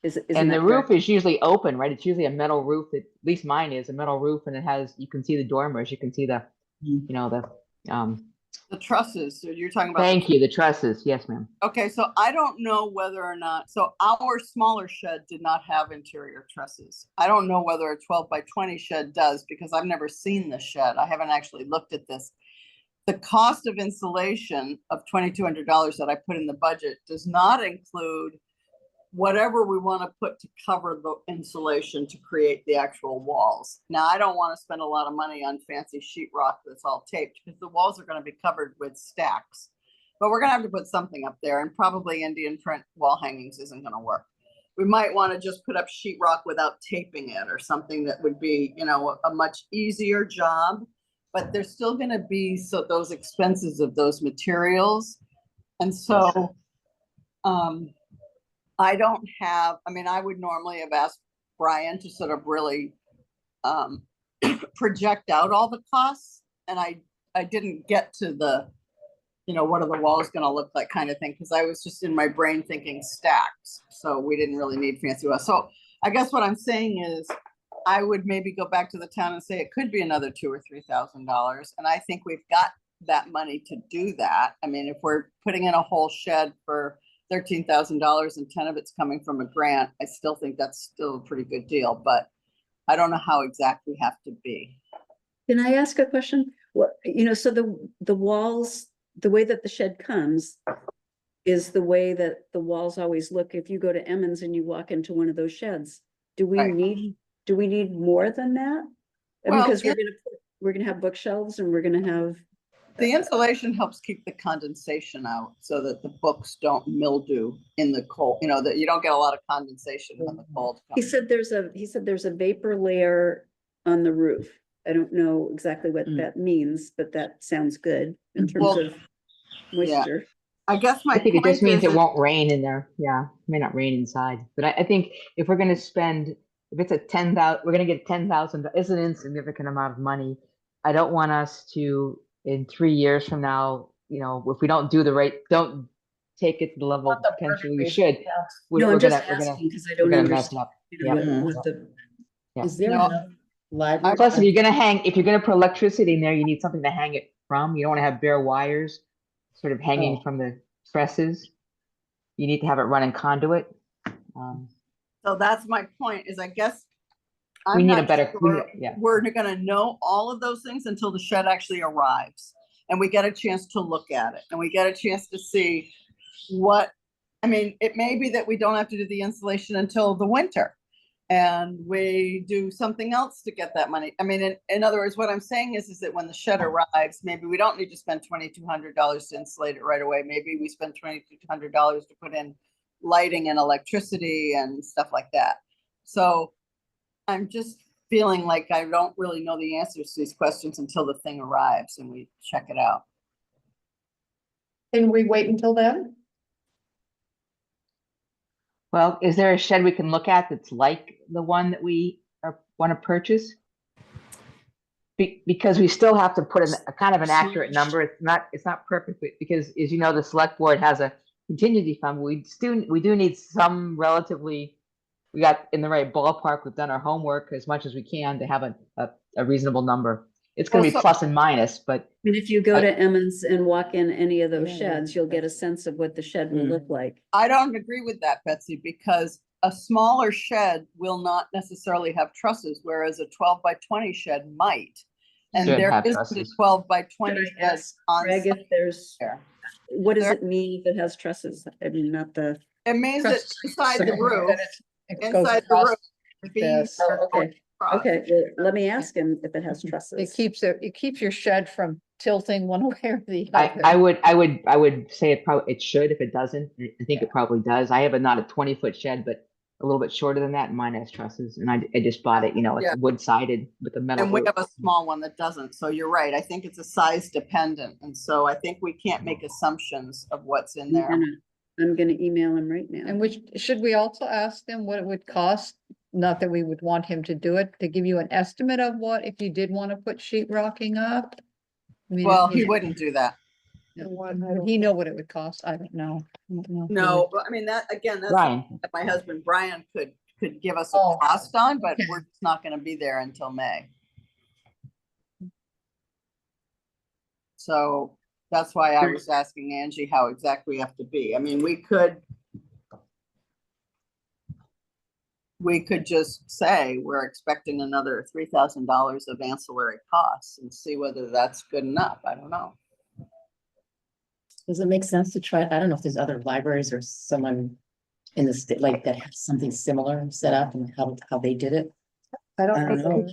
isn't And the that roof correct? is usually open, right? It's usually a metal roof. At least mine is a metal roof, and it has, you can see the dormers, you can see the, the trusses, so you're talking about. thank you, the trusses. Yes, ma'am. Okay, so I don't know whether or not, so our smaller shed did not have interior trusses. I don't know whether a 12 by 20 shed does, because I've never seen the shed. I haven't actually looked at this. The cost of insulation of $2,200 that I put in the budget does not include whatever we want to put to cover the insulation to create the actual walls. Now, I don't want to spend a lot of money on fancy sheetrock that's all taped, because the walls are going to be covered with stacks. But we're going to have to put something up there, and probably Indian print wall hangings isn't going to work. We might want to just put up sheetrock without taping it, or something that would be, a much easier job. But there's still going to be those expenses of those materials. And so I would normally have asked Brian to sort of really project out all the costs. And I didn't get to the, what are the walls going to look like kind of thing, because I was just in my brain thinking stacks. So we didn't really need fancy walls. So I guess what I'm saying is I would maybe go back to the town and say it could be another $2,000 or $3,000. And I think we've got that money to do that. I mean, if we're putting in a whole shed for $13,000 and 10 of it's coming from a grant, I still think that's still a pretty good deal, but I don't know how exact we have to be. Can I ask a question? What, so the walls, the way that the shed comes is the way that the walls always look. If you go to Emmons and you walk into one of those sheds, do we Right. need more than that? Well, Because we're gonna have bookshelves and we're gonna have. The insulation helps keep the condensation out so that the books don't mildew in the cold, that you don't get a lot of condensation when the cold He comes. said there's a vapor layer on the roof. I don't know exactly what that means, but that sounds good in terms Well, of moisture. I guess my I think it just point means is it won't rain in there. Yeah, it may not rain inside, but I think if we're going to spend, if it's a 10,000, we're going to get 10,000. It's an insignificant amount of money. I don't want us to, in 3 years from now, if we don't don't take it to the level Not the potentially we worst should. case. No, I'm we're just gonna asking because I we're don't gonna mess it understand. up. Yeah. Is there No. enough library? Plus, if you're gonna put electricity in there, you need something to hang it from. You don't want to have bare wires sort of hanging Oh. from the trusses. You need to have it running conduit. So that's my point, is I guess We need a not better, sure yeah. we're gonna know all of those things until the shed actually arrives. and we get a chance to look at it and we get a chance to see what, I mean, it may be that we don't have to do the installation until the winter. And we do something else to get that money. I mean, in other words, what I'm saying is that when the shed arrives, maybe we don't need to spend $2,200 to insulate it right away. Maybe we spend $2,200 to put in lighting and electricity and stuff like that. So I'm just feeling like I don't really know the answers to these questions until the thing arrives and we check it out. Can we wait until then? Well, is there a shed we can look at that's like the one that we want to purchase? Because we still have to put in a kind of an accurate number. It's not perfect, because as you know, the select board has a contingency fund. We do need some relatively, we got in the right ballpark. We've done our homework as much as we can to have a reasonable number. It's going to be plus and minus, but And if you go to Emmons and walk in any of those Yeah, sheds, you'll get a sense of what the shed will look like. I don't agree with that, Betsy, because a smaller shed will not necessarily have trusses, whereas a 12 by 20 shed might. And Should there have isn't a trusses. 12 by Can 20 I shed ask on Greg site if there's, there. what does There- it mean if it has trusses? I mean, not the, It means that Trusses. inside the So roof, it goes inside the across roof, like beams this. are going okay, across. okay, well, let me ask him if it has It trusses. keeps your shed from tilting one way or the I other. would say it should. If it doesn't, I think it probably does. I have not a 20-foot shed, but a little bit shorter than that, and mine has trusses, and I just bought it, Yeah. it's wood sided with a metal And we roof. have a small one that doesn't. So you're right. I think it's a size dependent. And so I think we can't make assumptions of what's in there. I'm gonna email him right now. And should we also ask them what it would cost? Not that we would want him to do it, to give you an estimate of what, if you did want to put sheet rocking up? I mean, Well, he wouldn't do that. would he know what it would cost? I don't know. I don't know if he No, but I mean, that, again, that's Ryan, that my husband Brian could give us a Oh, cost on, but okay. we're just not gonna be there until May. So that's why I was asking Angie how exactly we have to be. I mean, we could just say we're expecting another $3,000 of ancillary costs and see whether that's good enough. I don't know. Does it make sense to try, I don't know if there's other libraries or someone in the state like that has something similar set up and how they did it? I don't I don't know. know.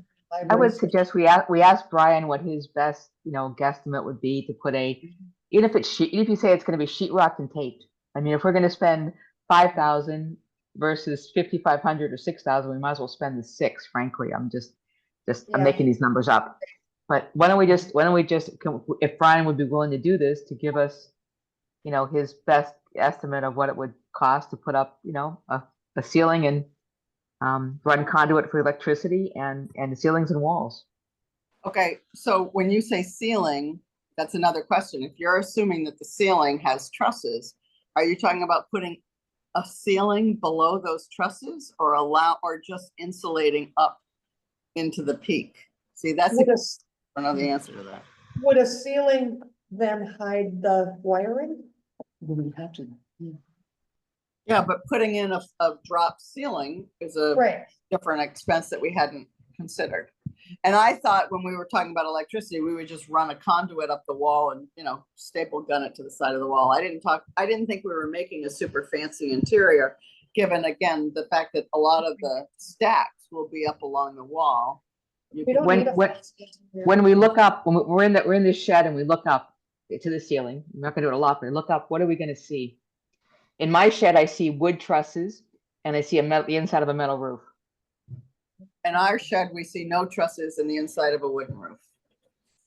I would suggest we ask Brian what his best, guesstimate would be to put even if you say it's going to be sheetrocked and taped. I mean, if we're going to spend 5,000 versus 5,500 or 6,000, we might as well spend the 6. Frankly, I'm Yeah. making these numbers up. But why don't we just, if Brian would be willing to do this, to give us, his best estimate of what it would cost to put up, a ceiling and run conduit for electricity and the ceilings and walls. Okay, so when you say ceiling, that's another question. If you're assuming that the ceiling has trusses, are you talking about putting a ceiling below those trusses or just insulating up into the peak? See, I don't know the answer to that. Would a ceiling then hide the wiring? We have to. Yeah, but putting in a drop ceiling is a Right. different expense that we hadn't considered. And I thought when we were talking about electricity, we would just run a conduit up the wall and, staple gun it to the side of the wall. I didn't think we were making a super fancy interior, given again, the fact that a lot of the stacks will be up along the wall. We don't need a fancy interior. When we look up, when we're in this shed and we look up to the ceiling, we're not gonna do it a lot, but we look up, what are we gonna see? In my shed, I see wood trusses and I see the inside of a metal roof. In our shed, we see no trusses in the inside of a wooden roof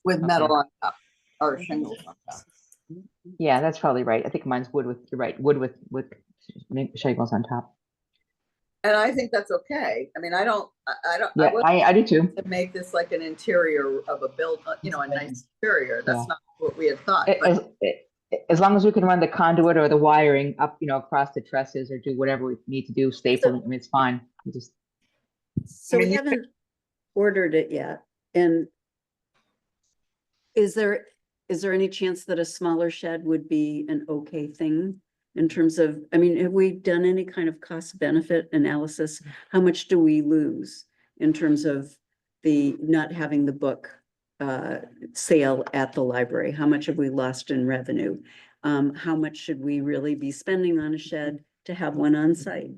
with metal on top or shingles on top. Yeah, that's probably right. I think mine's you're right, wood with shingles on top. And I think that's okay. I mean, I Yeah, I do too. to make this like an interior of a a nice interior. That's not what we had thought. But As long as we can run the conduit or the wiring up, across the trusses or do whatever we need to do, staple, I mean, it's fine. So I mean, we you haven't ordered it yet, and is there any chance that a smaller shed would be an okay thing in terms of, I mean, have we done any kind of cost benefit analysis? How much do we lose in terms of the not having the book sale at the library? How much have we lost in revenue? How much should we really be spending on a shed to have one on site?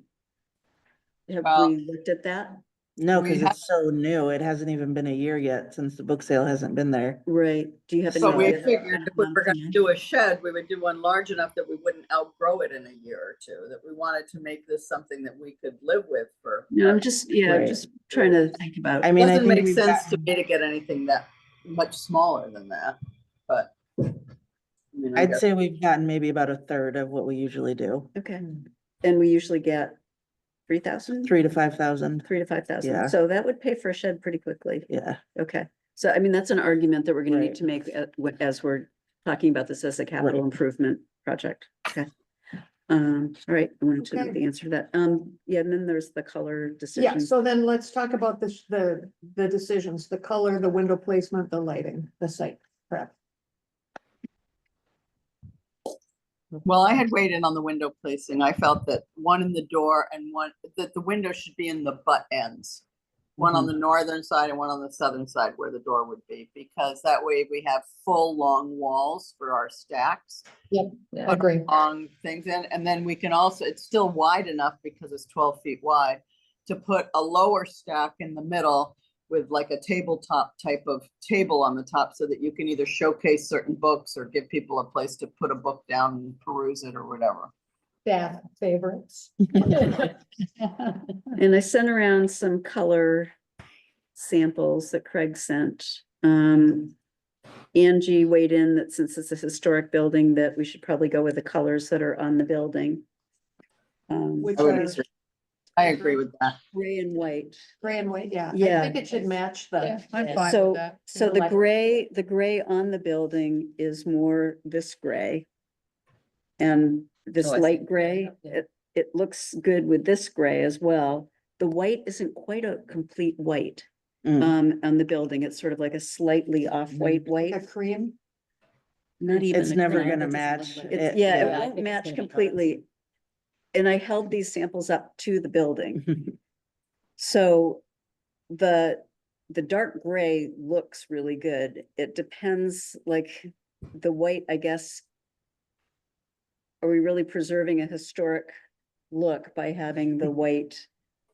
Have Well, we looked at that? No, We because have- it's so new. It hasn't even been a year yet since the book sale hasn't been there. Right, do you have any? So we idea? figured if we were gonna do a shed, we would do one large enough that we wouldn't outgrow it in a year or two, that we wanted to make this something that we could live with for. No, I'm just, yeah, I'm Right. just trying to think about. I mean, I Doesn't think make we've sense to gotten, me to get anything that much smaller than that, but. I mean, I I'd guess- say we've gotten maybe about a third of what we usually do, Okay, and we usually get 3,000? 3 to 5,000. 3 to 5,000, Yeah. so that would pay for a shed pretty quickly. Yeah, Okay, so I mean, that's an argument that we're gonna need Right. to make as we're talking about this as a capital Right. improvement project, okay? All right, I wanted to know Okay. the answer to that, yeah, and then there's the color Yeah, decision. so then let's talk about the decisions, the color, the window placement, the lighting, the site prep. Well, I had weighed in on the window placing. I felt that one in the door and one, that the window should be in the butt ends. One on the northern side and one on the southern side where the door would be, because that way we have full long walls for our stacks. Yeah. Agree. Long things in, and then we can also, it's still wide enough because it's 12 feet wide to put a lower stack in the middle with like a tabletop type of table on the top so that you can either showcase certain books or give people a place to put a book down and peruse it or whatever. Staff favorites. And I sent around some color samples that Craig sent. Angie weighed in that since it's a historic building, that we should probably go with the colors that are on the building. Which I would are agree. I agree with that. Gray and white. gray and white, yeah. I Yeah. think it should match Yeah, the, I'm fine So, with that. so The the gray on the building is more this gray. And this Oh, I see. light gray, Yeah. it looks good with this gray as well. The white isn't quite a complete white. Mm. On the building, it's sort of like a slightly off-white a white, cream. not even. It's a never cream. gonna It doesn't match. look like- It's, yeah, yeah, it I won't think it's match gonna be completely. And I held these samples up to the building. So the dark gray looks really good. It depends, like, the white, I guess. Are we really preserving a historic look by having the white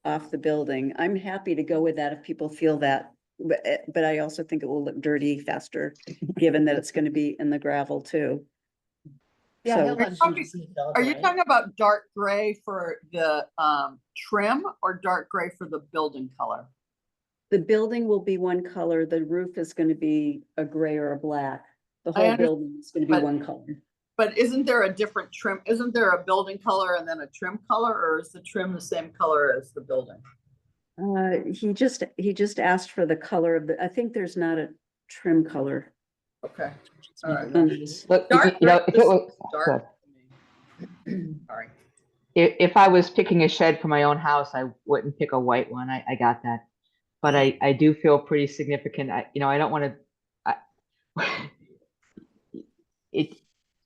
off the building? I'm happy to go with that if people feel that. But I also think it will look dirty faster, given that it's gonna be in the gravel too. Yeah, So- hold on. Are you talking about dark gray for the trim or dark gray for the building color? The building will be one color, the roof is gonna be a gray or a black. The I whole under- building is gonna be but- one color. But isn't there a different trim? Isn't there a building color and then a trim color, or is the trim the same color as the building? He just asked for the color of the, I think there's not a trim color. Okay, all right. on this. Look, Dark you know, gray if is it was, dark to me. Sorry. if I was picking a shed for my own house, I wouldn't pick a white one. I got that. But I do feel pretty significant. I don't want to,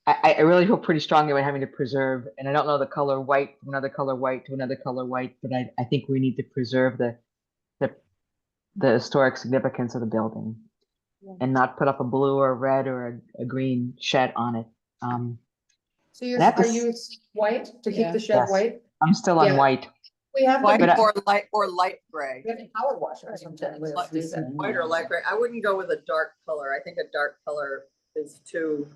I really feel pretty strongly about having to preserve, and I don't know the color white to another color white to another color white, but I think we need to preserve the historic significance of the building and not put up a blue or a red or a green shed on it. So you're, That are is- you white to keep Yeah. the shed Yes. white? I'm still on Yeah. white. We have. White But or light gray. We have a power washer sometimes. White or light gray. I wouldn't go with a dark color. I think a dark color is too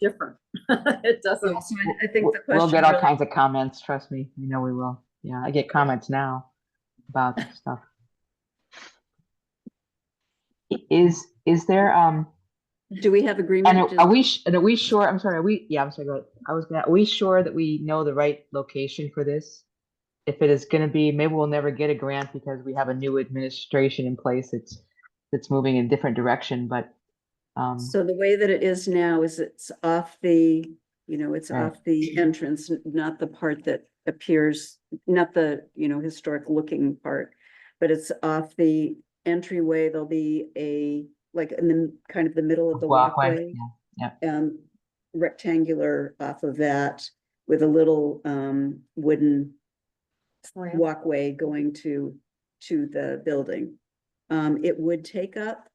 different. It doesn't. So I think the We'll question get all really- kinds of comments, trust me. You know we will. Yeah, I get comments now about stuff. Is there, Do we have agreement? and are we sure, I'm sorry, I'm sorry, go ahead. Are we sure that we know the right location for this? If it is gonna be, maybe we'll never get a grant because we have a new administration in place that's moving in a different direction, but, So the way that it is now is it's off the, it's Right. off the entrance, not the part that appears, not the, historic looking part. But it's off the entryway. There'll be like in the kind of the middle of the walkway. yeah. Rectangular off of that with a little wooden walkway going to the building. It would take up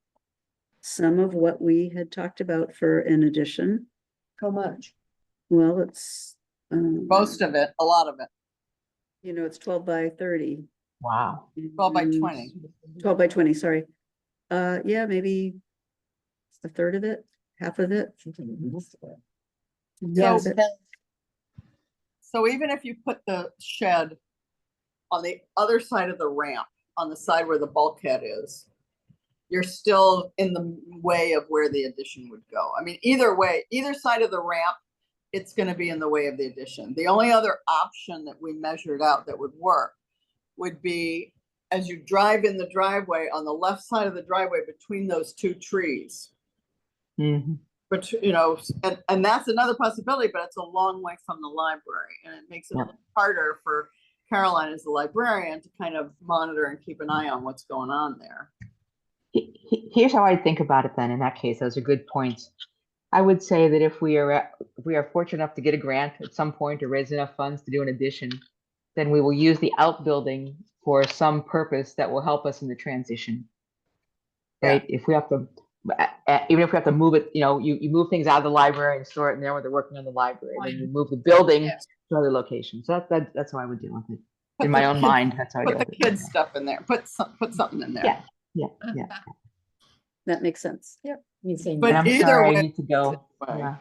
some of what we had talked about for an addition. How much? Well, it's, Most of it, a lot of it, you know, it's 12 by 30. Wow. 12 by and 20. 12 by 20, sorry. Yeah, maybe a third of it, half of it. Yes. So even if you put the shed on the other side of the ramp, on the side where the bulkhead is, you're still in the way of where the addition would go. I mean, either way, either side of the ramp, it's gonna be in the way of the addition. The only other option that we measured out that would work would be as you drive in the driveway, on the left side of the driveway between those two trees. Mhm. But, you know, and that's another possibility, but it's a long way from the library, and it makes it a Yeah. little harder for Caroline as the librarian to kind of monitor and keep an eye on what's going on there. Here's how I think about it then, in that case, those are good points. I would say that if we are fortunate enough to get a grant at some point or raise enough funds to do an addition, then we will use the outbuilding for some purpose that will help us in the transition. Right? If we have to, even if we have to move it, you know, you move things out of the library and store it in there when they're working on the library, then you move the building Yes. to other locations. So that's how I would deal with it. Put In my the own kids- mind, that's how I Put deal the with it. kids' stuff in there, put something in there. Yeah. Yeah. That makes sense. But And I'm either sorry, I way- need to go. Right. Yeah.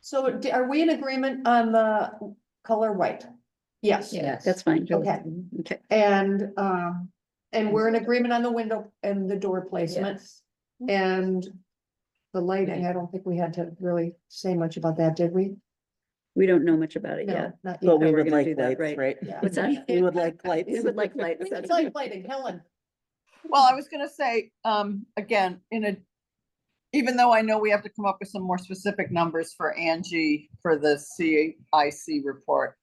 So are we in agreement on the color white? Yes. Yeah, that's fine. Okay. Okay. And we're in agreement on the window and the door placement and the lighting. I don't think we had to really say much about that, did we? We don't know much about it No, yet. not But yet. we we're would gonna like do that, lights, right. right? Yeah. What's that? We would like lights. We would like lights. It's like lighting, Helen. Well, I was gonna say, again, even though I know we have to come up with some more specific numbers for Angie for the CIC report.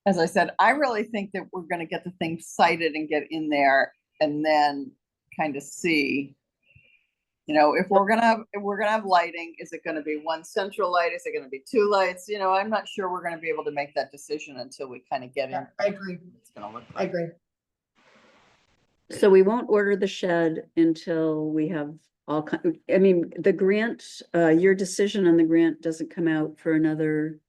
As I said, I really think that we're gonna get the thing cited and get in there and then kind of see. You know, if we're gonna have lighting, is it gonna be one central light? Is it gonna be two lights? You know, I'm not sure we're gonna be able to make that decision until we kind of get in. Yeah, I agree. what It's gonna look I like. agree. So we won't order the shed until we have I mean, the grant, your decision on the grant doesn't come out for another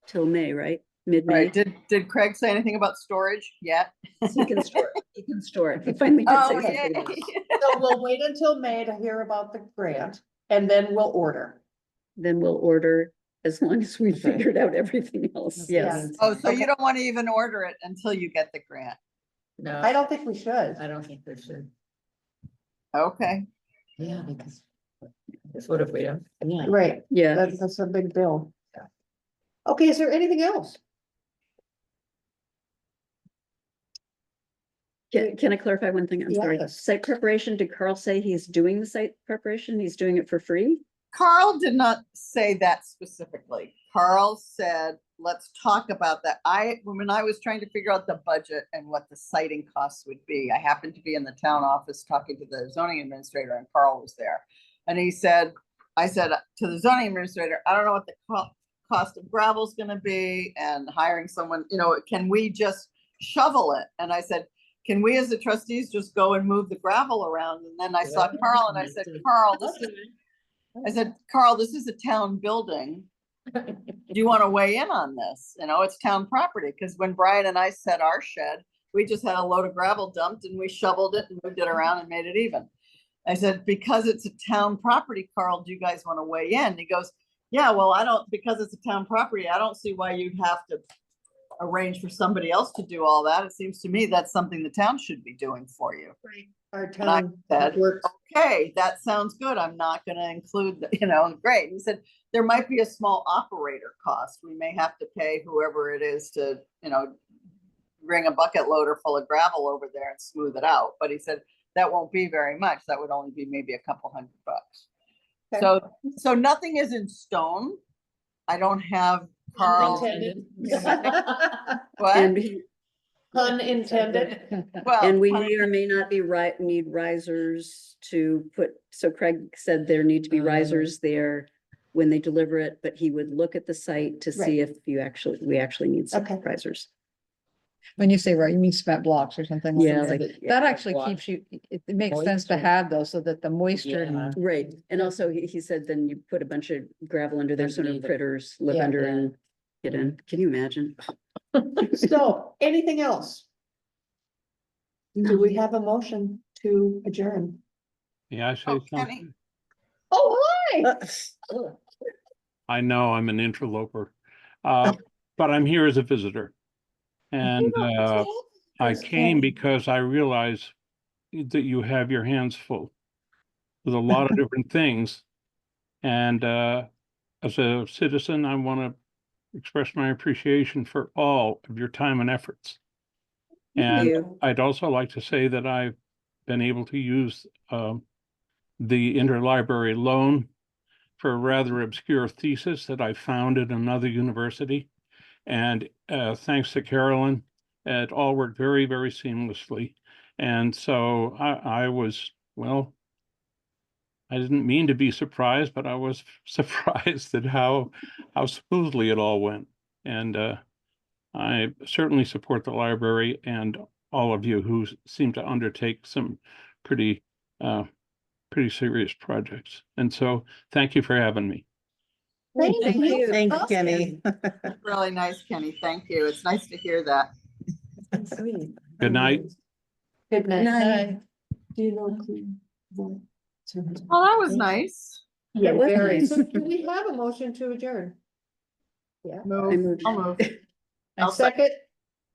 till May, right? Mid-May. Right, did Craig say anything about storage yet? He can store it. He can store it. He finally did Oh, say yay. something. So we'll wait until May to hear about the grant and then we'll order. Then we'll order as long as we Okay. figured out everything else. Yes. Oh, so Okay. you don't want to even order it until you get the grant? No, I don't think we should. I don't think we should. Okay, Yeah, because. Because what if we don't? Yeah. Right, Yeah. that's a big bill. Okay, is there anything else? Can I clarify one thing? I'm sorry. Yes. Site preparation, did Carl say he's doing the site preparation? He's doing it for free? Carl did not say that specifically. Carl said, let's talk about that. When I was trying to figure out the budget and what the siting costs would be, I happened to be in the town office talking to the zoning administrator and Carl was there. And I said to the zoning administrator, I don't know what the cost of gravel is gonna be and hiring someone, you know, can we just shovel it? And I said, can we as the trustees just go and move the gravel around? And then I saw Carl and I said, Carl, this is a town building. Do you want to weigh in on this? You know, it's town property, because when Brian and I set our shed, we just had a load of gravel dumped and we shoveled it and moved it around and made it even. I said, because it's a town property, Carl, do you guys want to weigh in? And he goes, yeah, well, because it's a town property, I don't see why you'd have to arrange for somebody else to do all that. It seems to me that's something the town should be doing for you. Our And I town said, works. okay, that sounds good. I'm not gonna include, great. He said, there might be a small operator cost. We may have to pay whoever it is to, bring a bucket loader full of gravel over there and smooth it out. But he said, that won't be very much. That would only be maybe a couple $100. Okay. So nothing is in stone. I don't have Carl. Intended. What? And, Unintended. Well, and we may or may not be need risers to put, so Craig said there need to be risers there when they deliver it, but he would look at the site to see if we actually need some Okay. risers. When you say right, you mean cement blocks or something like Yeah, that. like, That actually block. keeps you, it makes sense to Moisture. have those so that the moisture. Yeah. right, and also he said then you put a bunch of gravel under there so no Underneath it. critters live Yeah. under and get in. Can you imagine? So, anything else? Do we have a motion to adjourn? Yeah, I say Oh, Kenny. something. Oh, hi. I know I'm an interloper, but I'm here as a visitor. And I came because I realize that you have your hands full with a lot of different things. And as a citizen, I want to express my appreciation for all of your time and efforts. And you. I'd also like to say that I've been able to use the interlibrary loan for a rather obscure thesis that I found at another university. And thanks to Carolyn, it all worked very, very seamlessly. And so I was, well, I didn't mean to be surprised, but I was surprised at how smoothly it all went. And I certainly support the library and all of you who seem to undertake some pretty serious projects. And so thank you for having me. Thank you. Thanks, Kenny. Really nice, Kenny. Thank you. It's nice to hear that. Good night. Good night. Night. Do you know? Well, that was nice. Yeah, It was very. nice. So do we have a motion to adjourn? Yeah. Move. I'll move. A second?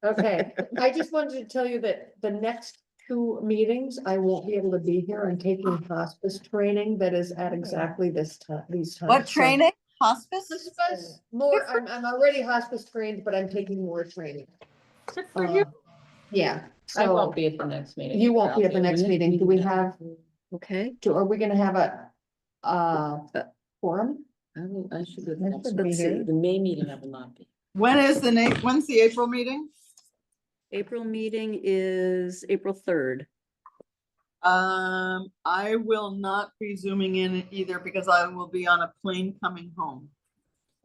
Okay, I just wanted to tell you that the next 2 meetings, I won't be able to be here. I'm taking hospice training that is at exactly this time, these times. What So- training? Hospice? Hospice, more, I'm already hospice trained, but I'm taking more training. Good for you. Yeah, I so won't be at the next meeting. you won't be at the next meeting. Do we have, Okay. are we gonna have a forum? I should, Let's be Let's see. here. the May meeting I will not be. When's the April meeting? April meeting is April 3rd. I will not be zooming in either because I will be on a plane coming home.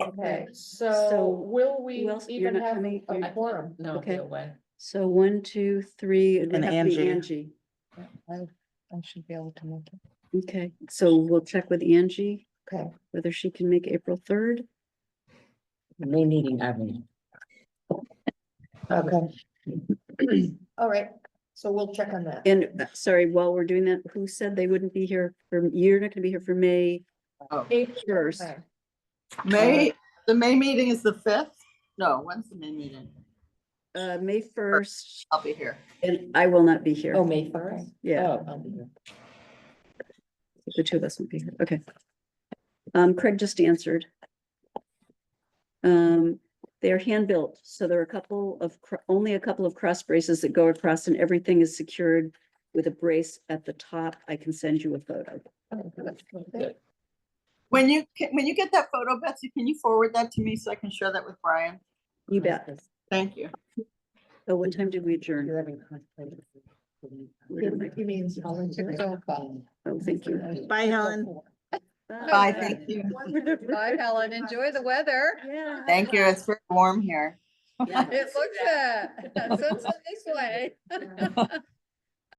Okay, So, so will we who else- you're even not have coming? a forum? No, Okay. be away. So 1, 2, 3, it would And have to be Angie. Angie. I should be able to make it. Okay, so we'll check with Angie, Okay, whether she can make April 3rd. The May meeting I will. okay. All right, so we'll check on that. And sorry, while we're doing that, who said they wouldn't be here for, you're not gonna be here for May Oh, 1st? Okay. The May meeting is the 5th? No, when's the May meeting? May 1st, I'll be here. and I will not be here. Oh, May 1st? Yeah, Oh, I'll be here. the 2 of us won't be here. Okay. Craig just answered. They're hand built, so there are only a couple of cross braces that go across and everything is secured with a brace at the top. I can send you a photo. Good. When you get that photo, Betsy, can you forward that to me so I can share that with Brian? You bet. Thank you. Oh, what time did we adjourn? You're having conflict. You mean- Oh, thank you. Bye, Helen. Bye, thank you. Bye, Helen. Enjoy the weather. Yeah. Thank you. It's very warm here. It looks it. Sun's this way.